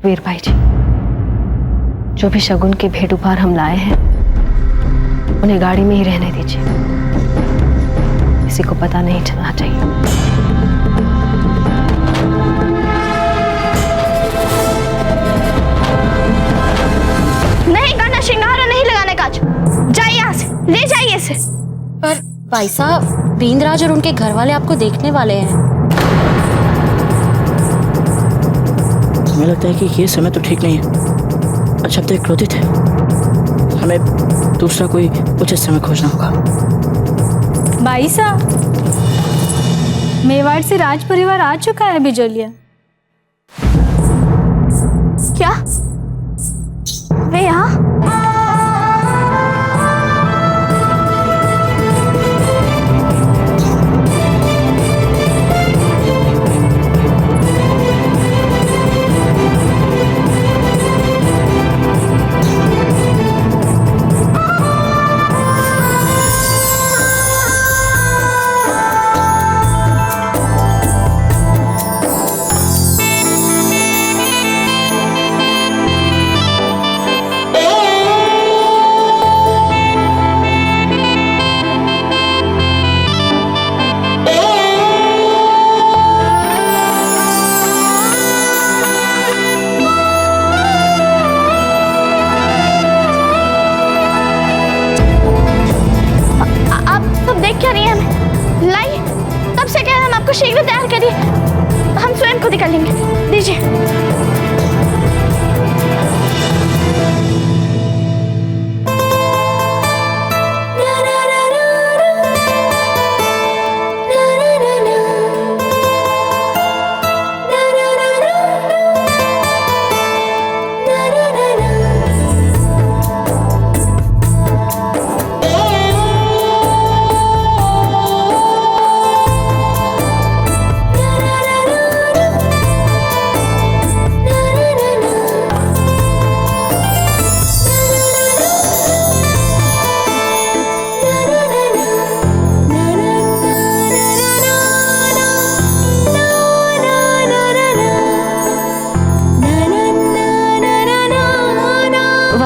वीर भाई जी, जो भी शगुन के भेंट उपहार हम लाए हैं उन्हें गाड़ी में ही रहने दीजिए, किसी को पता नहीं चलना चाहिए। नहीं करना श्रृंगार और नहीं लगाने का, जाइए यहाँ से, ले जाइए इसे। पर भाई साहब, बींदराज और उनके घर वाले आपको देखने वाले हैं। मुझे लगता है कि ये समय तो ठीक नहीं है। अच्छा, अब तो क्रोधित है, हमें दूसरा कोई उचित समय खोजना होगा। भाई साहब, मेवाड़ से राज परिवार आ चुका है बिजोलिया। क्या वे यहाँ? शीघ्र तैयार करिए, हम स्वयं खुद ही कर लेंगे। दीजिए।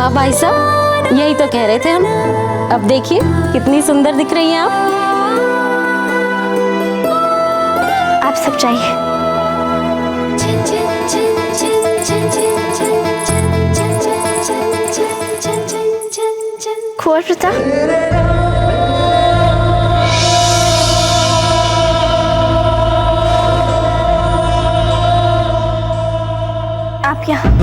भाई साहब, यही तो कह रहे थे हम। अब देखिए कितनी सुंदर दिख रही हैं आप सब चाहिए। कुंवर प्रताप, आप यहाँ।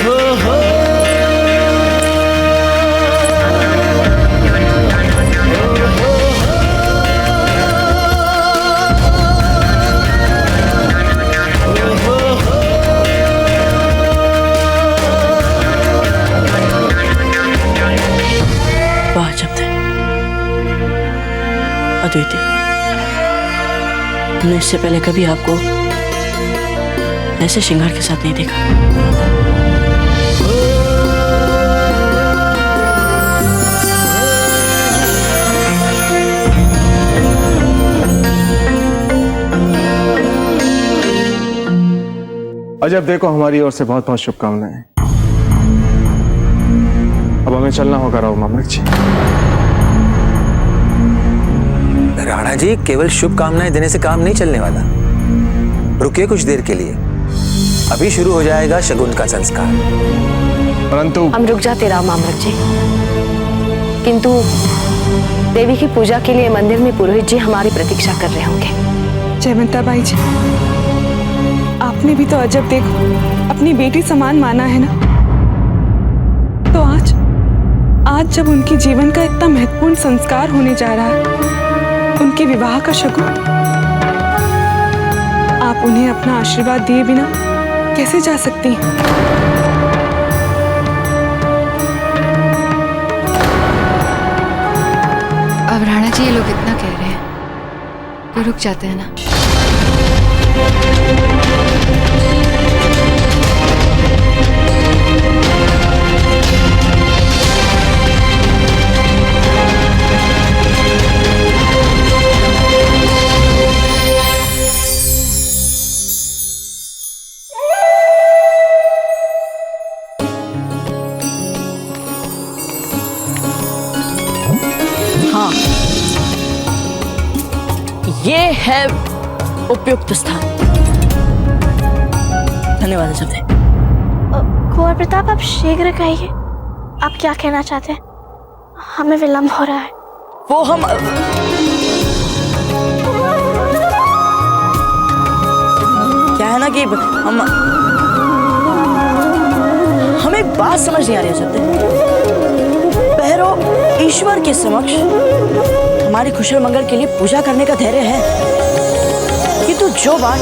Oh अद्वितीय, हमने इससे पहले कभी आपको ऐसे श्रृंगार के साथ नहीं देखा। अजब देखो, हमारी ओर से बहुत बहुत शुभकामनाएं। अब हमें चलना होगा राव मामलक जी। राणा जी, केवल शुभकामनाएं देने से काम नहीं चलने वाला। रुकिए कुछ देर के लिए, अभी शुरू हो जाएगा शगुन का संस्कार। परंतु हम रुक जाते राव मामलक जी, किंतु देवी की पूजा के लिए मंदिर में पुरोहित जी हमारी प्रतीक्षा कर रहे होंगे। जयवंता बाई जी, आपने भी तो अजब देखो अपनी बेटी समान माना है ना, तो आज जब उनके जीवन का इतना महत्वपूर्ण संस्कार होने जा रहा है, उनके विवाह का शगुन, आप उन्हें अपना आशीर्वाद दिए बिना कैसे जा सकती हैं? अब राणा जी ये लोग इतना कह रहे हैं तो रुक जाते हैं ना। हाँ, ये है उपयुक्त स्थान। धन्यवाद अजब दे। कुंवर प्रताप, आप शीघ्र कहिए, आप क्या कहना चाहते हैं? हमें विलंब हो रहा है। वो क्या है ना कि हमें एक बात समझ नहीं आ रही है। भैरव ईश्वर के समक्ष हमारी कुशल मंगल के लिए पूजा करने का धैर्य है, किंतु जो बात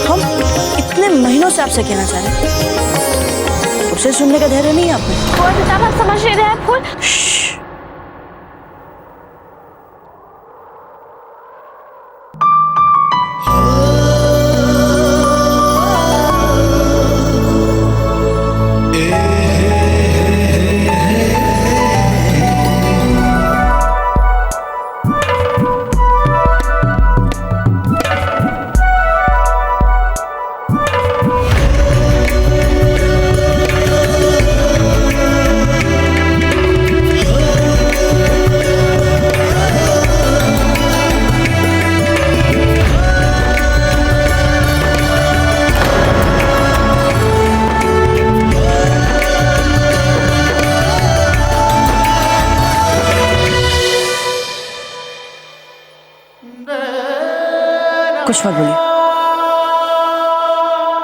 हम इतने महीनों से आपसे कहना चाह रहे हैं उसे सुनने का धैर्य नहीं है आपको। कुंवर प्रताप, आप समझ नहीं रहे हैं फूल। कुछ मत बोलिए,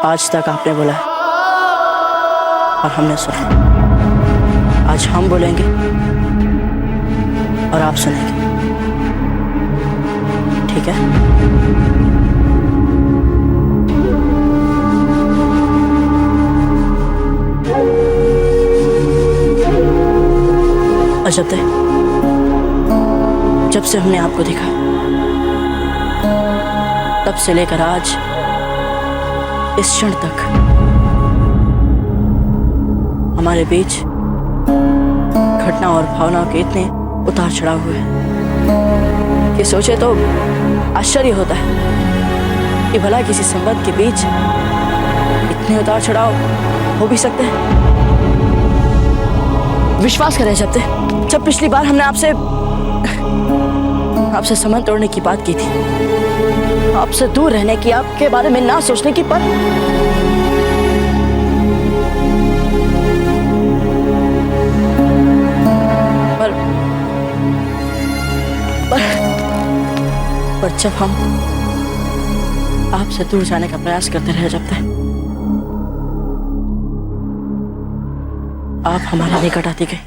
आज तक आपने बोला है और हमने सुना। आज हम बोलेंगे और आप सुनेंगे, ठीक है? अजब है, जब से हमने आपको देखा तब से लेकर आज इस क्षण तक हमारे बीच घटना और भावनाओं के इतने उतार चढ़ाव हुए हैं कि सोचे तो आश्चर्य होता है कि भला किसी संबंध के बीच इतने उतार चढ़ाव हो भी सकते हैं। विश्वास करें जब पिछली बार हमने आपसे संबंध तोड़ने की बात की थी, आपसे दूर रहने की, आपके बारे में ना सोचने की, पर जब हम आपसे दूर जाने का प्रयास करते रहे, जब तक आप हमारे निकट आती गई।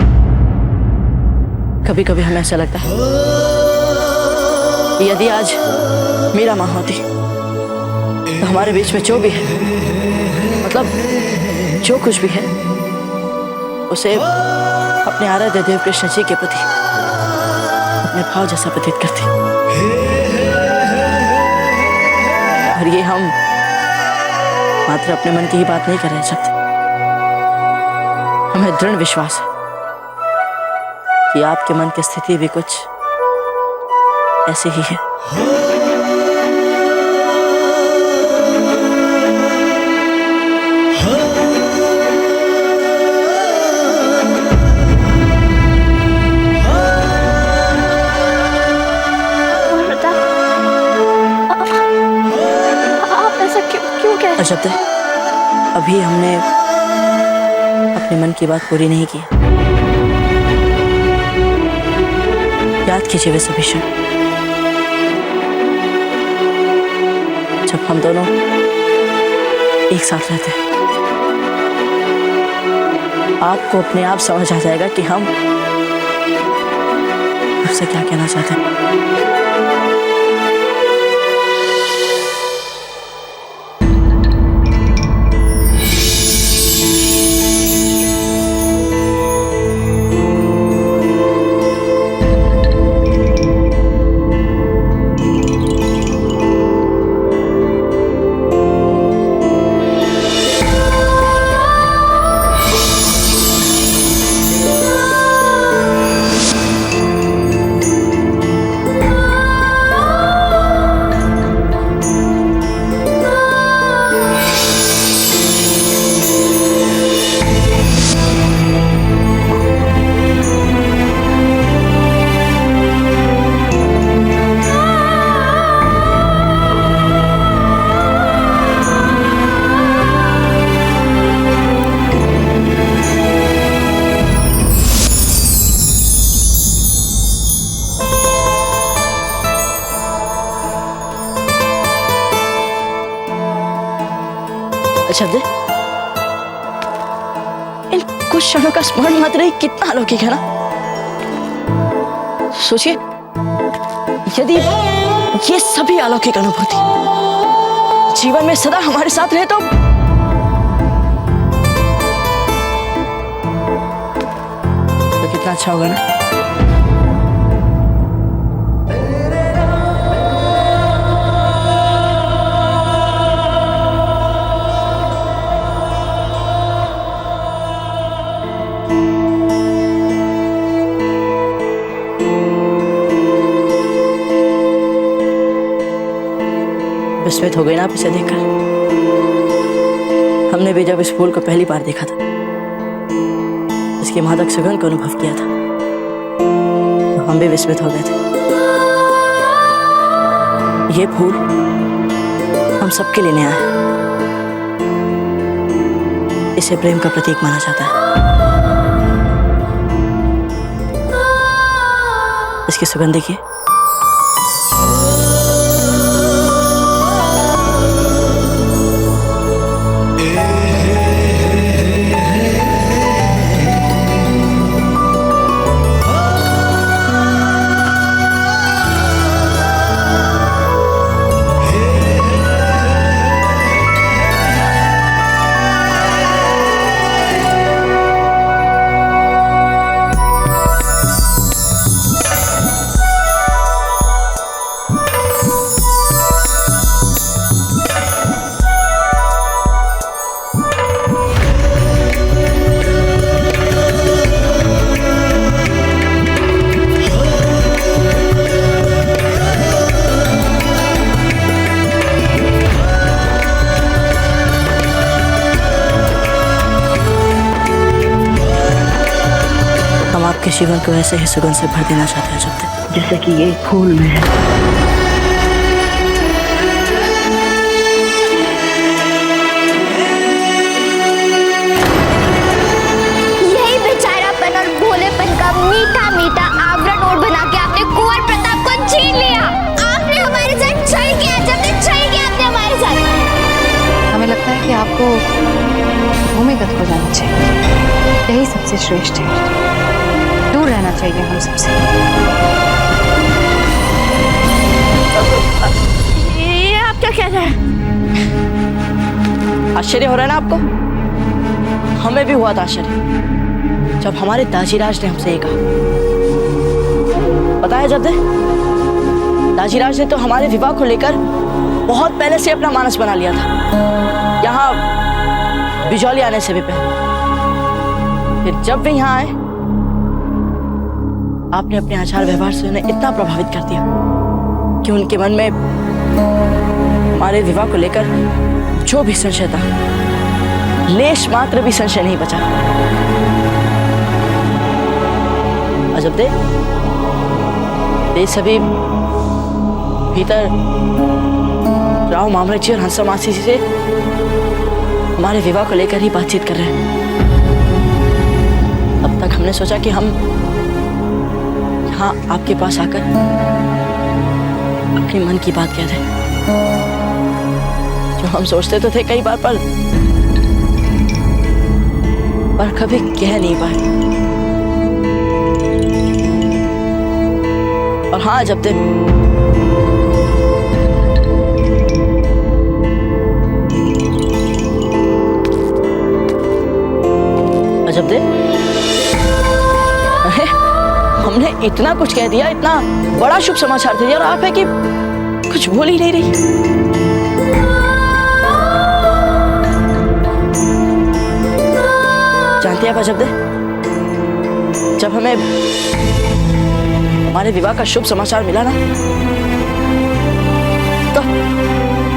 कभी कभी हमें ऐसा लगता है कि यदि आज मेरा मां होती तो हमारे बीच में जो भी है, मतलब जो कुछ भी है, उसे अपने आराध्य देव कृष्ण जी के प्रति अपने भाव जैसा प्रतीत करती, और ये हम मात्र अपने मन की ही बात नहीं कर रहे शब्द। हमें दृढ़ विश्वास है कि आपके मन की स्थिति भी कुछ ऐसी ही है। अजब है, अभी हमने अपने मन की बात पूरी नहीं की। याद कीजिए वे सभी क्षण जब हम दोनों एक साथ रहते हैं। आपको अपने आप समझ आ जाएगा कि हम आपसे क्या कहना चाहते हैं। शब्द इन कुछ क्षणों का स्मरण मात्र ही कितना अलौकिक है ना। सोचिए, यदि ये सभी अलौकिक अनुभूति जीवन में सदा हमारे साथ रहे तो कितना अच्छा होगा ना। विस्मित हो गई ना आप इसे देखकर। हमने भी जब इस फूल को पहली बार देखा था, इसकी मादक सुगंध को अनुभव किया था, तो हम भी विस्मित हो गए थे। ये फूल हम सबके लिए नया है। इसे प्रेम का प्रतीक माना जाता है। इसकी सुगंध देखिए। आपके जीवन को ऐसे ही सुगंध से भर देना चाहते हैं जब जैसे कि ये फूल में है। यही बेचारापन और भोलेपन का मीठा मीठा आवरण और बना के आपने कुंवर प्रताप को छीन लिया। आपने हमारे साथ छल किया, जब तक छल किया आपने हमारे साथ। हमें लगता है कि आपको भूमिगत हो जाना चाहिए, यही सबसे श्रेष्ठ है। दूर रहना चाहिए हम सबसे। ये आप क्या कह रहे हैं? आश्चर्य हो रहा है ना आपको? हमें भी हुआ था आश्चर्य जब हमारे दाजीराज ने हमसे ये कहा। पता है जब दाजीराज ने तो हमारे विवाह को लेकर बहुत पहले से अपना मानस बना लिया था, यहाँ बिजौली आने से भी पहले। फिर जब वे यहाँ आए, आपने अपने आचार व्यवहार से उन्हें इतना प्रभावित कर दिया कि उनके मन में हमारे विवाह को लेकर जो भी संशय था, लेश मात्र भी संशय नहीं बचा। अजब दे सभी भीतर राव मामले जी और हंसा मासी जी से हमारे विवाह को लेकर ही बातचीत कर रहे हैं। अब तक हमने सोचा कि हम यहाँ आपके पास आकर अपने मन की बात कह दें, जो हम सोचते तो थे कई बार, पर कभी कह नहीं पाए। और हाँ जब दे हमने इतना कुछ कह दिया, इतना बड़ा शुभ समाचार दे दिया, और आप है कि कुछ बोल ही नहीं रही। जानती है आप अजब दे, जब हमें हमारे विवाह का शुभ समाचार मिला ना, तो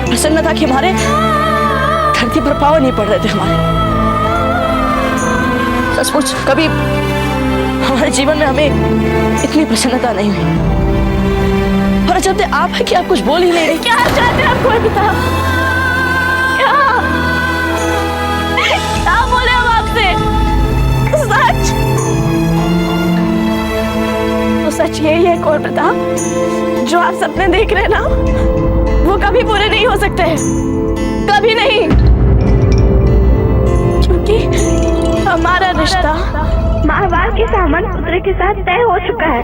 प्रसन्नता कि हमारे धरती पर पाँव नहीं पड़ रहे थे हमारे। सचमुच कभी हमारे जीवन में हमें इतनी प्रसन्नता नहीं हुई। और जब आप है कि आप कुछ बोल ही नहीं रहे। क्या चाहते हैं आपको बता? क्या बोले हम आपसे? सच तो सच यही है कौर प्रताप, जो आप सपने देख रहे हैं ना, वो कभी पूरे नहीं हो सकते, कभी नहीं, क्योंकि हमारा रिश्ता मारवाड़ के सामंत पुत्र के साथ तय हो चुका है।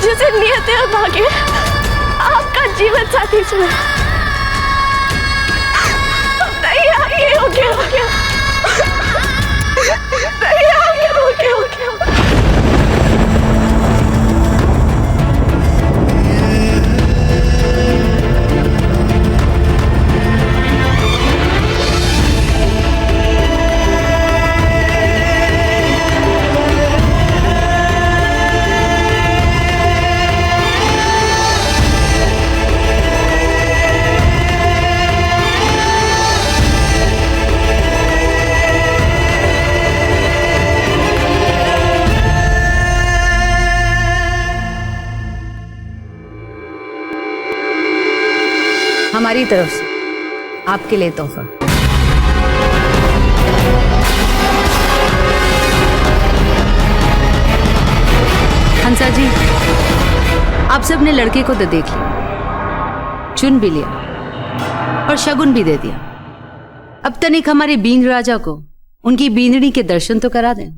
जिसे नियत और भाग्य आपका जीवन साथी चुने। नहीं आगे हो गया, नहीं आगे हो गया। हमारी तरफ से आपके लिए तोहफा। हंसा जी, आप सबने लड़के को तो देख लिया, चुन भी लिया और शगुन भी दे दिया। अब तनिक हमारे बींद राजा को उनकी बींदनी के दर्शन तो करा दें।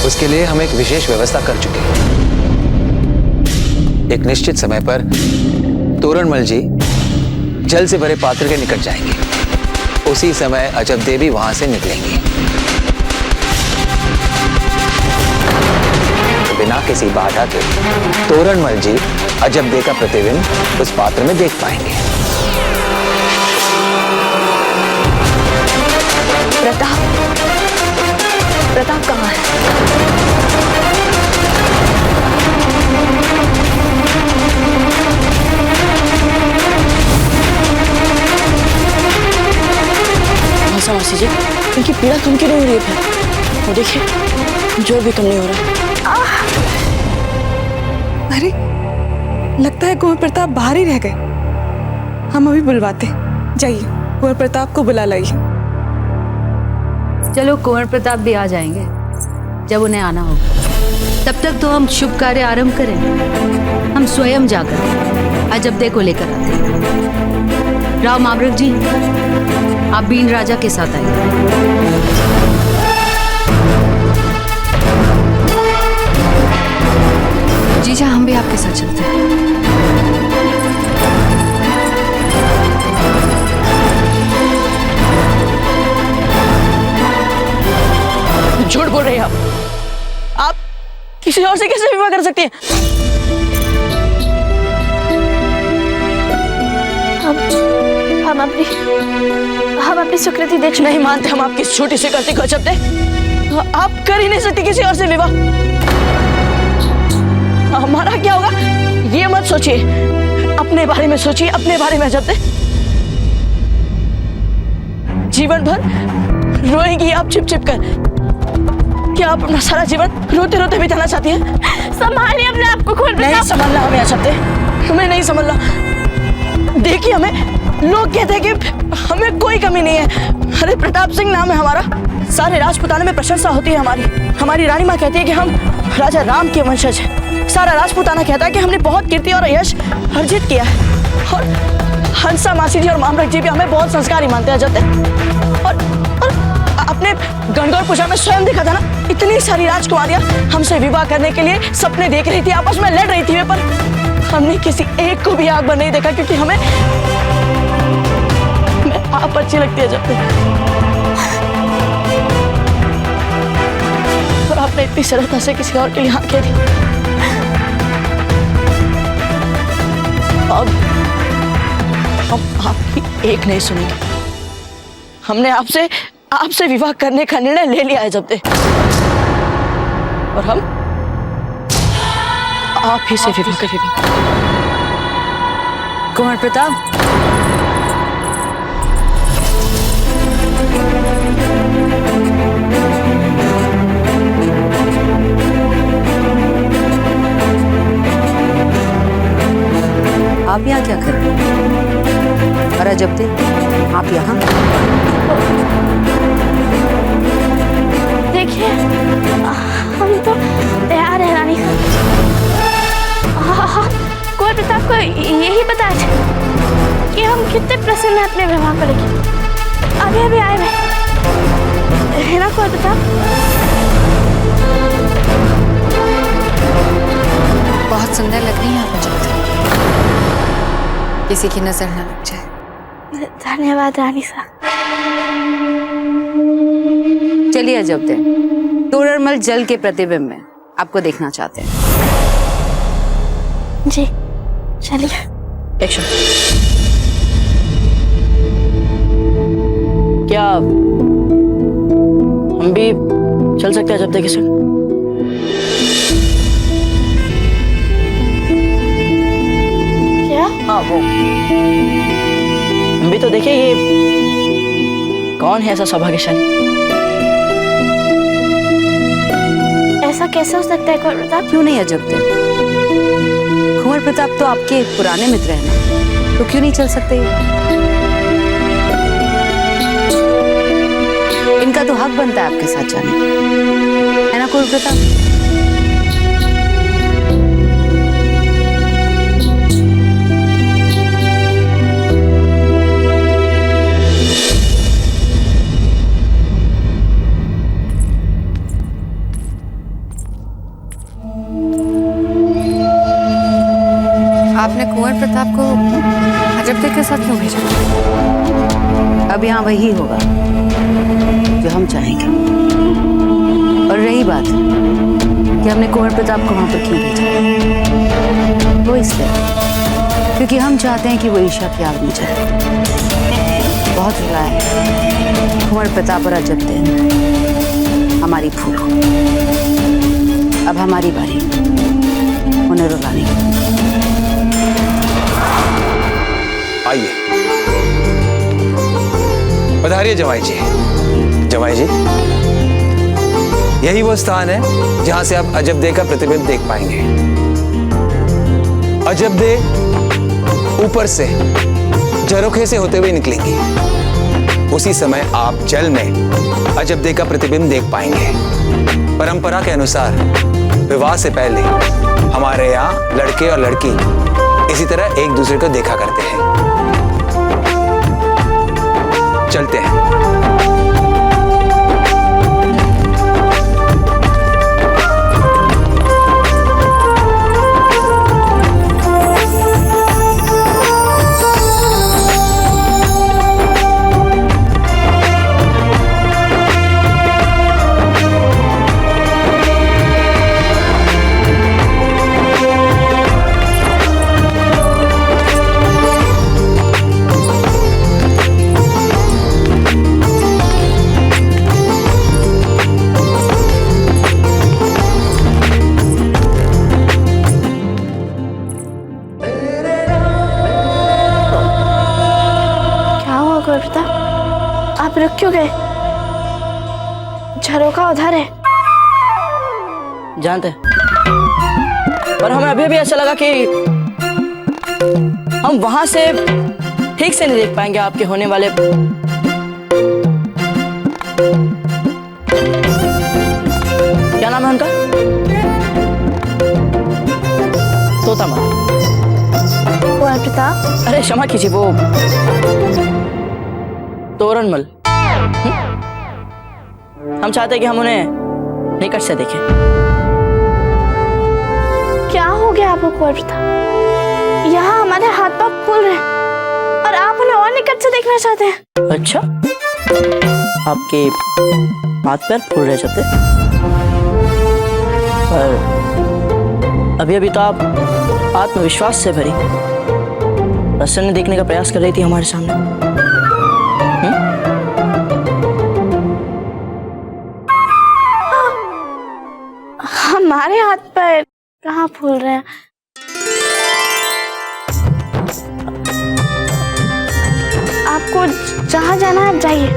उसके लिए हम एक विशेष व्यवस्था कर चुके हैं। एक निश्चित समय पर तोरणमल जी जल से भरे पात्र के निकट जाएंगे। उसी समय अजब देवी वहां से निकलेंगी। तो बिना किसी बाधा के तोरणमल जी अजब दे का प्रतिबिंब उस पात्र में देख पाएंगे। प्रताप कहाँ है? मासी जी, इनकी पीड़ा कम क्यों नहीं हो रही है फिर? वो देखिए जोर भी कम नहीं हो रहा। अरे लगता है कुंवर प्रताप बाहर ही रह गए। हम अभी बुलवाते हैं। जाइए कुंवर प्रताप को बुला लाइए। चलो कुंवर प्रताप भी आ जाएंगे जब उन्हें आना होगा। तब तक तो हम शुभ कार्य आरंभ करें। हम स्वयं जाकर अजबदे को लेकर आते हैं। राव मामरक जी, आप बीन राजा के साथ आइए। जीजा, हम भी आपके साथ चलते हैं। झूठ बोल रहे हैं आप किसी और से कैसे विवाह कर सकती हैं? हम अपनी स्वीकृति देख नहीं मानते हम आपकी छोटी स्वीकृति को। अजबदे, आप कर ही नहीं सकती किसी और से विवाह। हमारा क्या होगा ये मत सोचिए, अपने बारे में सोचिए, अपने बारे में। अजबदे, जीवन भर रोएंगी आप छिप छिप कर। क्या आप अपना सारा जीवन रोते रोते बिताना चाहती हैं? संभालिए अपने आप को। नहीं संभालना हमें। अजबदे, हमें नहीं संभालना। देखिए, हमें लोग कहते हैं कि हमें कोई कमी नहीं है। अरे प्रताप सिंह नाम है हमारा, सारे राजपुताने में प्रशंसा होती है हमारी। हमारी रानी माँ कहती है कि हम राजा राम के वंशज हैं। सारा राजपुताना कहता है कि हमने बहुत कीर्ति और यश अर्जित किया है। और हंसा मासी जी और मामरक जी भी हमें बहुत संस्कारी मानते हैं। अजबदे, और अपने गणगौर पूजा में स्वयं देखा था ना, इतनी सारी राजकुमारियां हमसे विवाह करने के लिए सपने देख रही थी, आपस में लड़ रही थी, पर हमने किसी एक को भी आग पर नहीं देखा, क्योंकि हमें आप अच्छी लगती है। जब और आपने इतनी सरलता से किसी और के लिए हाँ कह दी। अब हम आपकी एक नहीं सुनेंगे। हमने आपसे विवाह करने का निर्णय ले लिया है अजबदे, और हम आप ही से विवाह करेंगे। कुंवर प्रताप, आप यहाँ क्या कर रहे हैं? और अजबदे, आप यहाँ? देखिए, हम तो तैयार हैं रानी साहब। कुंवर प्रताप को यही बताया था कि हम कितने प्रसन्न हैं अपने विवाह को लेकर। अभी आए हुए है ना कुंवर प्रताप? बहुत सुंदर लग रही है आप अजबदे, किसी की नजर न लग जाए। धन्यवाद रानी साहब। चलिए अजबदे, तोररमल जल के प्रतिबिंब में आपको देखना चाहते हैं। जी चलिए। एक्शन। क्या हम भी चल सकते हैं अजबदे के संग? क्या? हाँ वो, हम भी तो देखें ये कौन है ऐसा सौभाग्यशाली। ऐसा कैसे हो सकता है कुंवर प्रताप? क्यों नहीं अजबदे, कुंवर प्रताप तो आपके पुराने मित्र हैं ना, तो क्यों नहीं चल सकते? इनका तो हक बनता है आपके साथ जाने, है ना कुंवर प्रताप? आपने कुंवर प्रताप को अजबदे के साथ क्यों भेजा? अब यहाँ वही होगा जो हम चाहेंगे। और रही बात कि हमने कुंवर प्रताप को वहां पर क्यों भेजा, वो इसलिए क्योंकि हम चाहते हैं कि वो ईशा की आग में जाए। बहुत रुला है कुंवर प्रताप और अजबदे हमारी भूल को। अब हमारी बारी उन्हें रुलाने की। आइए पधारिए जमाई जी। जमाई जी, यही वो स्थान है जहां से आप अजबदे का प्रतिबिंब देख पाएंगे। अजबदे ऊपर से झरोखे से होते हुए निकलेंगी। उसी समय आप जल में अजबदे का प्रतिबिंब देख पाएंगे। परंपरा के अनुसार विवाह से पहले हमारे यहाँ लड़के और लड़की इसी तरह एक दूसरे को देखा करते हैं। चलते हैं। आप रुक क्यों गए? झरोखा उधर है। जानते हैं, पर हमें अभी भी ऐसा लगा कि हम वहां से ठीक से नहीं देख पाएंगे आपके होने वाले। क्या नाम है उनका? तोतामल। प्रताप। अरे क्षमा कीजिए, वो तोरणमल। हम चाहते हैं कि हम उन्हें निकट से देखें। क्या हो गया आपको कुंवर प्रताप? यहाँ हमारे हाथ पांव फूल रहे हैं और आप उन्हें और निकट से देखना चाहते हैं। अच्छा, आपके हाथ पैर फूल रहे चाहते? पर अभी अभी तो आप आत्मविश्वास से भरी प्रसन्न देखने का प्रयास कर रही थी हमारे सामने। हमारे हाथ पैर कहाँ फूल रहे हैं? आपको जहाँ जाना है आप जाइए।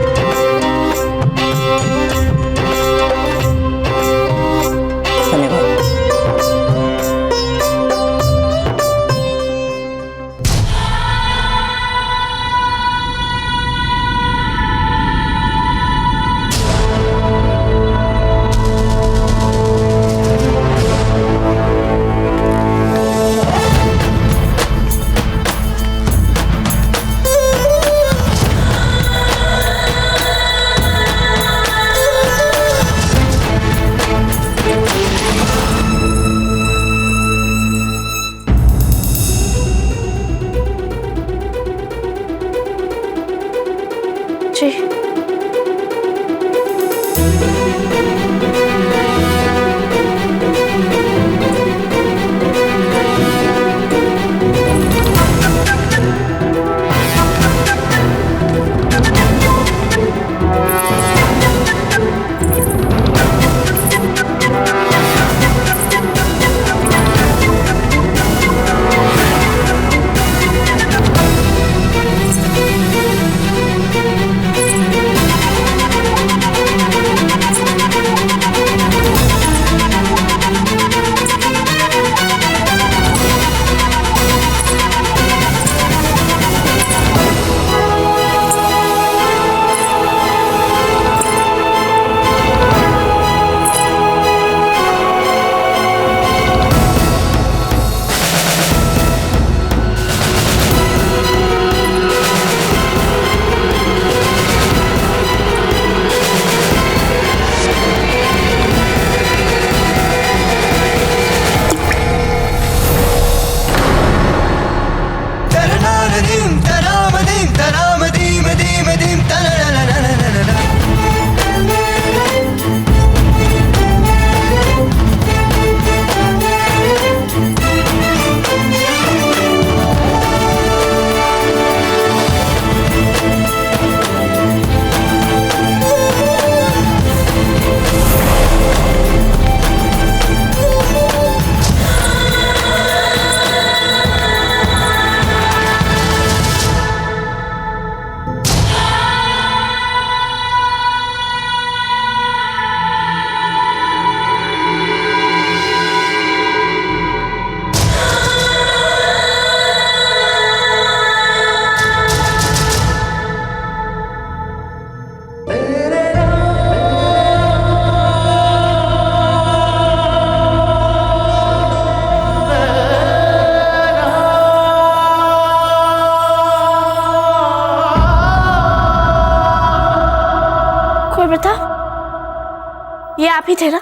ये आप ही थे ना?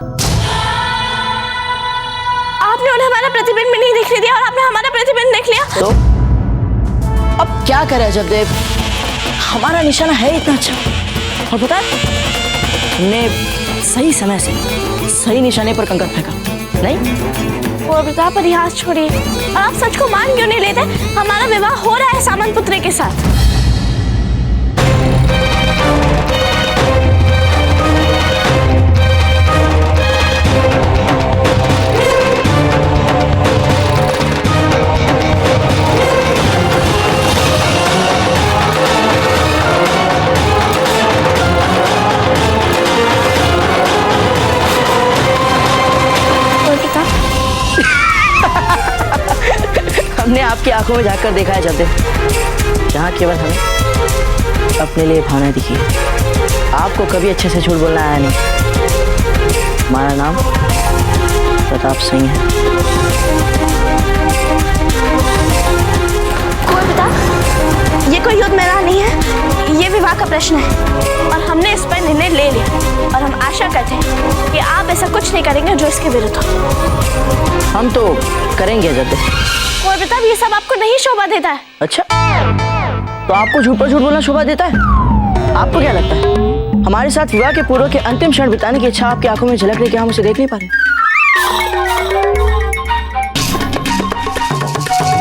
आपने उन्हें हमारा प्रतिबिंब में नहीं दिखने दिया और आपने हमारा प्रतिबिंब देख लिया। तो अब क्या करे अजब देव, हमारा निशाना है इतना अच्छा, और पता है हमने सही समय से सही निशाने पर कंकर फेंका नहीं? कुंवर प्रताप परिहास छोड़िए, और आप सच को मान क्यों नहीं लेते? हमारा विवाह हो रहा है सामंत पुत्री के साथ। हमने आपकी आंखों में झांककर देखा है जब जहाँ केवल हमें अपने लिए भावना दिखी। आपको कभी अच्छे से झूठ बोलना आया नहीं। हमारा नाम प्रताप सिंह है। कुंवर प्रताप, ये कोई युद्ध मैदान नहीं है, ये विवाह का प्रश्न है और हमने इस पर निर्णय ले लिया और हम आशा करते हैं कि आप ऐसा कुछ नहीं करेंगे जो इसके विरुद्ध हो। हम तो करेंगे जब। कुंवर प्रताप, ये सब आपको नहीं शोभा देता है। अच्छा, तो आपको झूठ पर झूठ बोलना शोभा देता है? आपको क्या लगता है हमारे साथ विवाह के पूर्व के अंतिम क्षण बिताने की इच्छा आपकी आंखों में झलक रही कि हम उसे देख नहीं पा रहे?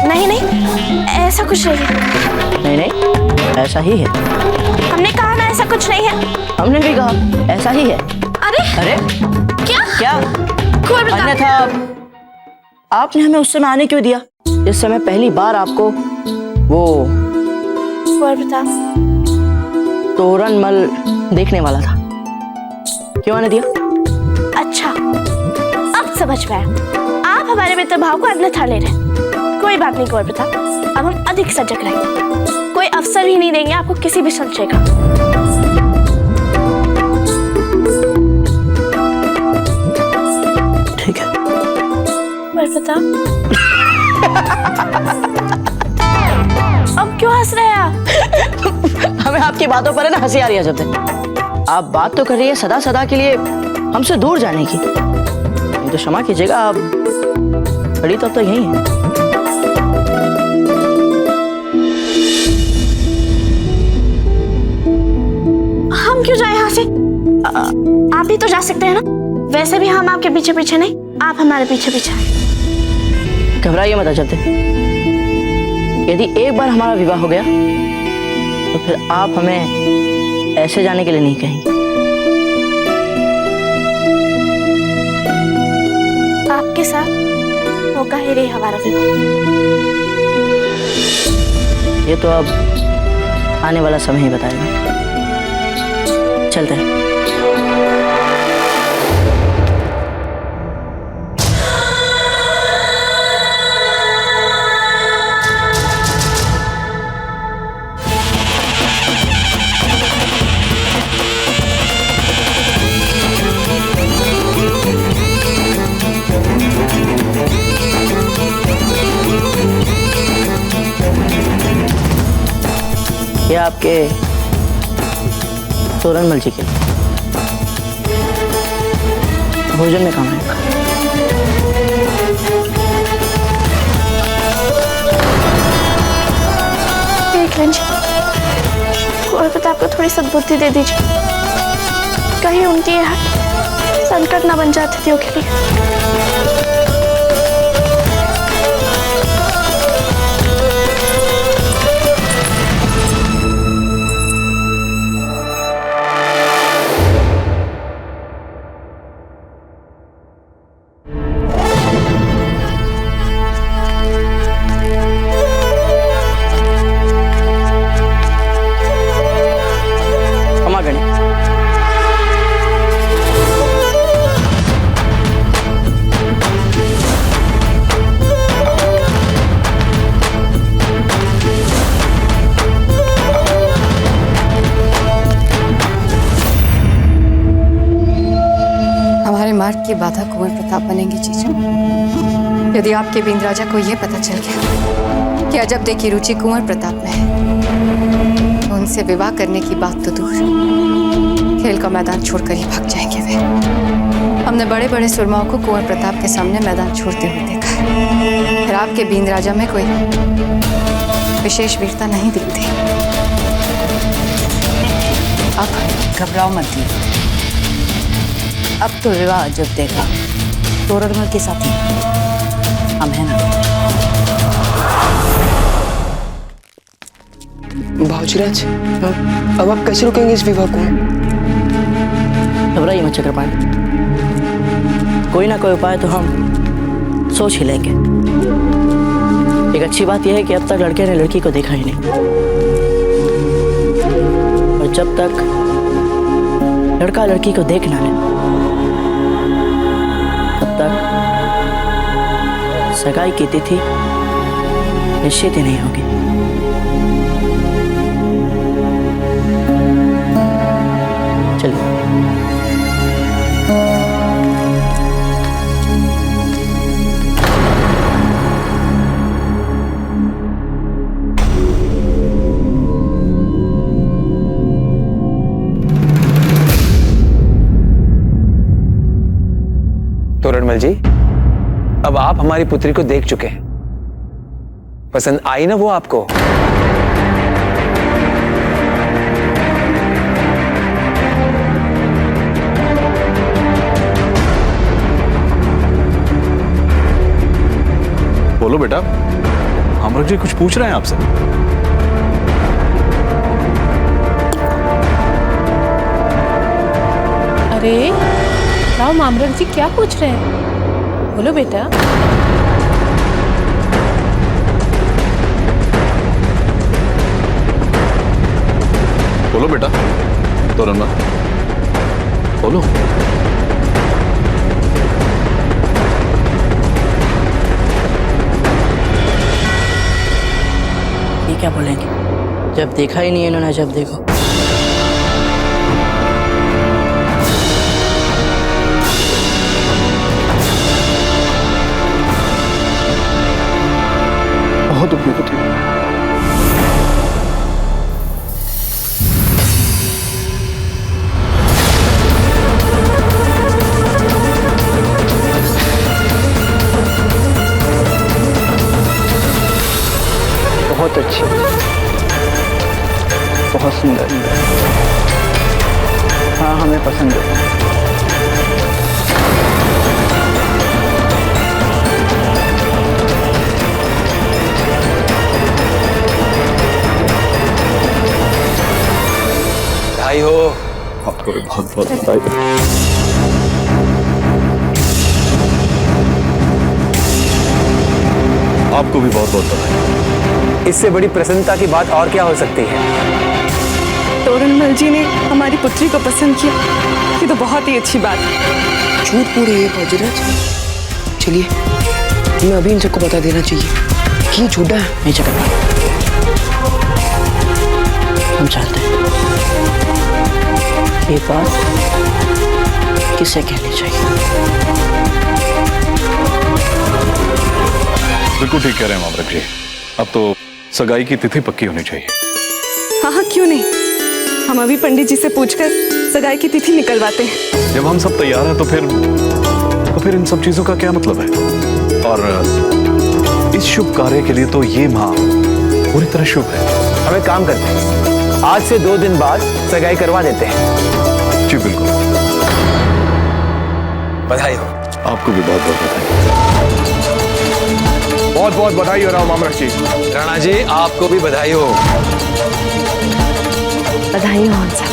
नहीं नहीं, ऐसा कुछ नहीं है। नहीं नहीं, ऐसा ही है। हमने कहा ना ऐसा कुछ नहीं है। हमने भी कहा ऐसा ही है। अरे अरे क्या कुंवर प्रताप, अन्यथा आपने हमें उस समय आने क्यों दिया जिस समय पहली बार आपको वो कुंवर प्रताप तोरणमल देखने वाला था? क्यों आने दिया? अच्छा, अब समझ में आया। आप हमारे मित्र भाव को अन्यथा ले रहे हैं। कोई बात नहीं कुंवर प्रताप, अब हम अधिक सजग रहेंगे। कोई अवसर ही नहीं देंगे आपको किसी भी संशय का। ठीक है कुंवर प्रताप। अब क्यों हंस रहे हैं आप? हमें आपकी बातों पर है ना हंसी आ रही है। जब तक आप बात तो कर रही है सदा सदा के लिए हमसे दूर जाने की, ये तो क्षमा कीजिएगा, आप खड़ी तो यही है। हम क्यों जाए यहाँ से? आप भी तो जा सकते हैं ना। वैसे भी हम आपके पीछे पीछे नहीं, आप हमारे पीछे पीछे हैं। घबराइए मत अजब देव, यदि एक बार हमारा विवाह हो गया तो फिर आप हमें ऐसे जाने के लिए नहीं कहेंगे। आपके साथ होगा ही रही हमारा विवाह। ये तो अब आने वाला समय ही बताएगा। चलते हैं। ये आपके तोरणमल जी के भोजन में काम आएगा। देख लीजिए, कुंवर प्रताप को थोड़ी सद्बुद्धि दे दीजिए, कहीं उनकी यह संकट ना बन जाए अतिथियों के लिए। मार्ग की बाधा कुंवर प्रताप बनेंगे जीजा। यदि आपके बींद राजा को यह पता चल गया कि अजब दे की रुचि कुंवर प्रताप में है, तो उनसे विवाह करने की बात तो दूर, खेल का मैदान छोड़कर ही भाग जाएंगे वे। हमने बड़े बड़े सुरमाओं को कुंवर प्रताप के सामने मैदान छोड़ते हुए देखा है, फिर आपके बींद राजा में कोई विशेष वीरता नहीं दिखती। अब घबराओ मत दी। अब तो विवाह जब देखा तोरणमल के साथ ही हम है ना। भावजीराज, अब आप कैसे रोकेंगे इस विवाह को? घबराइए मत चक्रपाणी, कोई ना कोई उपाय तो हम सोच ही लेंगे। एक अच्छी बात यह है कि अब तक लड़के ने लड़की को देखा ही नहीं, और जब तक लड़का लड़की को देख ना ले तब तक सगाई की तिथि निश्चित ही नहीं होगी। चलिए। तोरणमल जी, अब आप हमारी पुत्री को देख चुके हैं, पसंद आई ना वो आपको? बोलो बेटा, आम्रक जी कुछ पूछ रहे हैं आपसे। अरे राव आम्रक जी क्या पूछ रहे हैं? बोलो बेटा। बोलो बेटा तोरणमल, बोलो। ये क्या बोलेंगे? जब देखा ही नहीं है इन्होंने, जब देखो। बहुत अपनी पुत्री। बहुत अच्छी, बहुत सुंदर। हाँ, हमें पसंद है। बधाई हो। आपको भी बहुत बहुत बधाई। आपको भी बहुत बहुत बधाई। इससे बड़ी प्रसन्नता की बात और क्या हो सकती है? तोरणमल जी ने हमारी पुत्री को पसंद किया, ये तो बहुत ही अच्छी बात है। झूठ बोल रही है भावजीराज। चलिए, हमें अभी इन सबको बता देना चाहिए कि ये झूठा है। नहीं चक्रपाणी, हम चाहते हैं ये बात किसे कहनी चाहिए। बिल्कुल ठीक कह रहे हैं आम्रक जी, अब तो सगाई की तिथि पक्की होनी चाहिए। हाँ हाँ, क्यों नहीं, हम अभी पंडित जी से पूछकर सगाई की तिथि निकलवाते हैं। जब हम सब तैयार हैं तो फिर इन सब चीजों का क्या मतलब है? और इस शुभ कार्य के लिए तो ये माह पूरी तरह शुभ है। हम एक काम करते हैं, आज से 2 दिन बाद सगाई करवा देते हैं। जी बिल्कुल। बधाई हो। आपको भी बहुत बहुत बधाई। बहुत बहुत बधाई हो राव आम्रक जी। राणा जी, आपको भी बधाई हो। बधाई हो हंसा।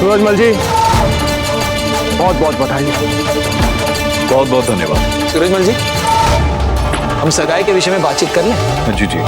सूरजमल जी, बहुत बहुत बधाई। बहुत बहुत धन्यवाद। सूरजमल जी, हम सगाई के विषय में बातचीत कर लें? जी जी।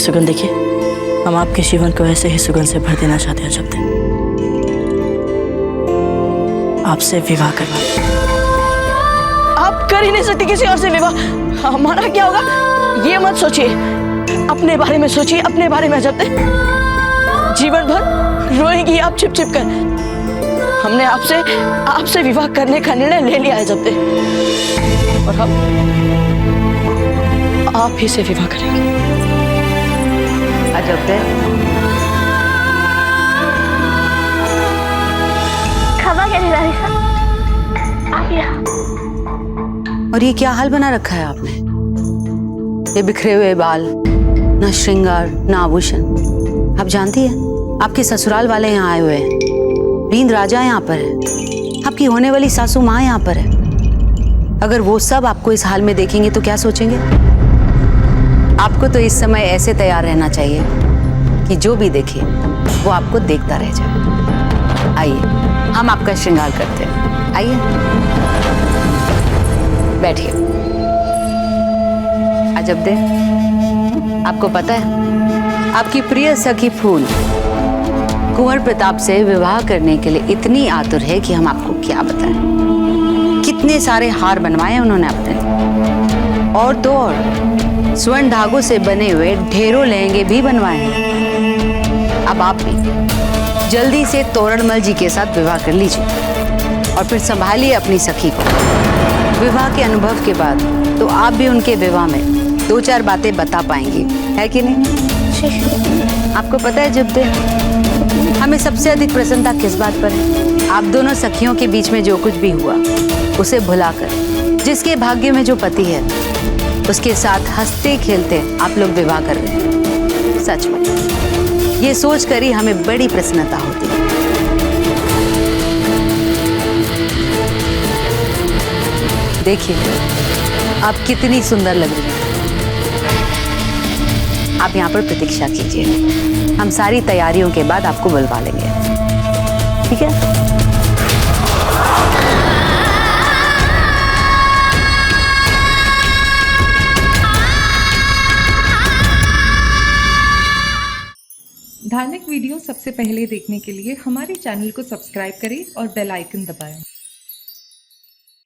की सुगंध देखिए, हम आपके जीवन को ऐसे ही सुगंध से भर देना चाहते हैं अजब दे। आपसे विवाह करना। आप कर ही नहीं सकती किसी और से विवाह। हमारा क्या होगा ये मत सोचिए, अपने बारे में सोचिए, अपने बारे में अजब दे। जीवन भर रोएंगी आप छिप छिप कर। हमने आपसे विवाह करने का निर्णय ले लिया है अजब दे, और हम आप ही से विवाह करेंगे। अजब दे, खबर कैसी रही सर? आप यहाँ और ये क्या हाल बना रखा है आपने? ये बिखरे हुए बाल, ना श्रृंगार ना आभूषण। आप जानती हैं आपके ससुराल वाले यहाँ आए हुए हैं, नींद राजा यहाँ पर है, आपकी होने वाली सासू माँ यहाँ पर है। अगर वो सब आपको इस हाल में देखेंगे तो क्या सोचेंगे? आपको तो इस समय ऐसे तैयार रहना चाहिए कि जो भी देखे वो आपको देखता रह जाए। आइए हम आपका श्रृंगार करते हैं, आइए बैठिए। अजब दे, आपको पता है आपकी प्रिय सखी फूल कुंवर प्रताप से विवाह करने के लिए इतनी आतुर है कि हम आपको क्या बताएं। कितने सारे हार बनवाए उन्होंने अपने, और तो और स्वर्ण धागों से बने हुए ढेरों लहंगे भी बनवाए हैं। अब आप भी जल्दी से तोरणमल जी के साथ विवाह कर लीजिए और फिर संभालिए अपनी सखी को। विवाह के अनुभव के बाद तो आप भी उनके विवाह में 2-4 बातें बता पाएंगी, है कि नहीं? आपको पता है जब दे, हमें सबसे अधिक प्रसन्नता किस बात पर है? आप दोनों सखियों के बीच में जो कुछ भी हुआ उसे भुलाकर जिसके भाग्य में जो पति है उसके साथ हंसते खेलते आप लोग विवाह कर रहे हैं। सच में ये सोच कर ही हमें बड़ी प्रसन्नता होती है। देखिए आप कितनी सुंदर लग रही हैं। आप यहाँ पर प्रतीक्षा कीजिए, हम सारी तैयारियों के बाद आपको बुलवा लेंगे, ठीक है? धार्मिक वीडियो सबसे पहले देखने के लिए हमारे चैनल को सब्सक्राइब करें और बेल आइकन दबाएं।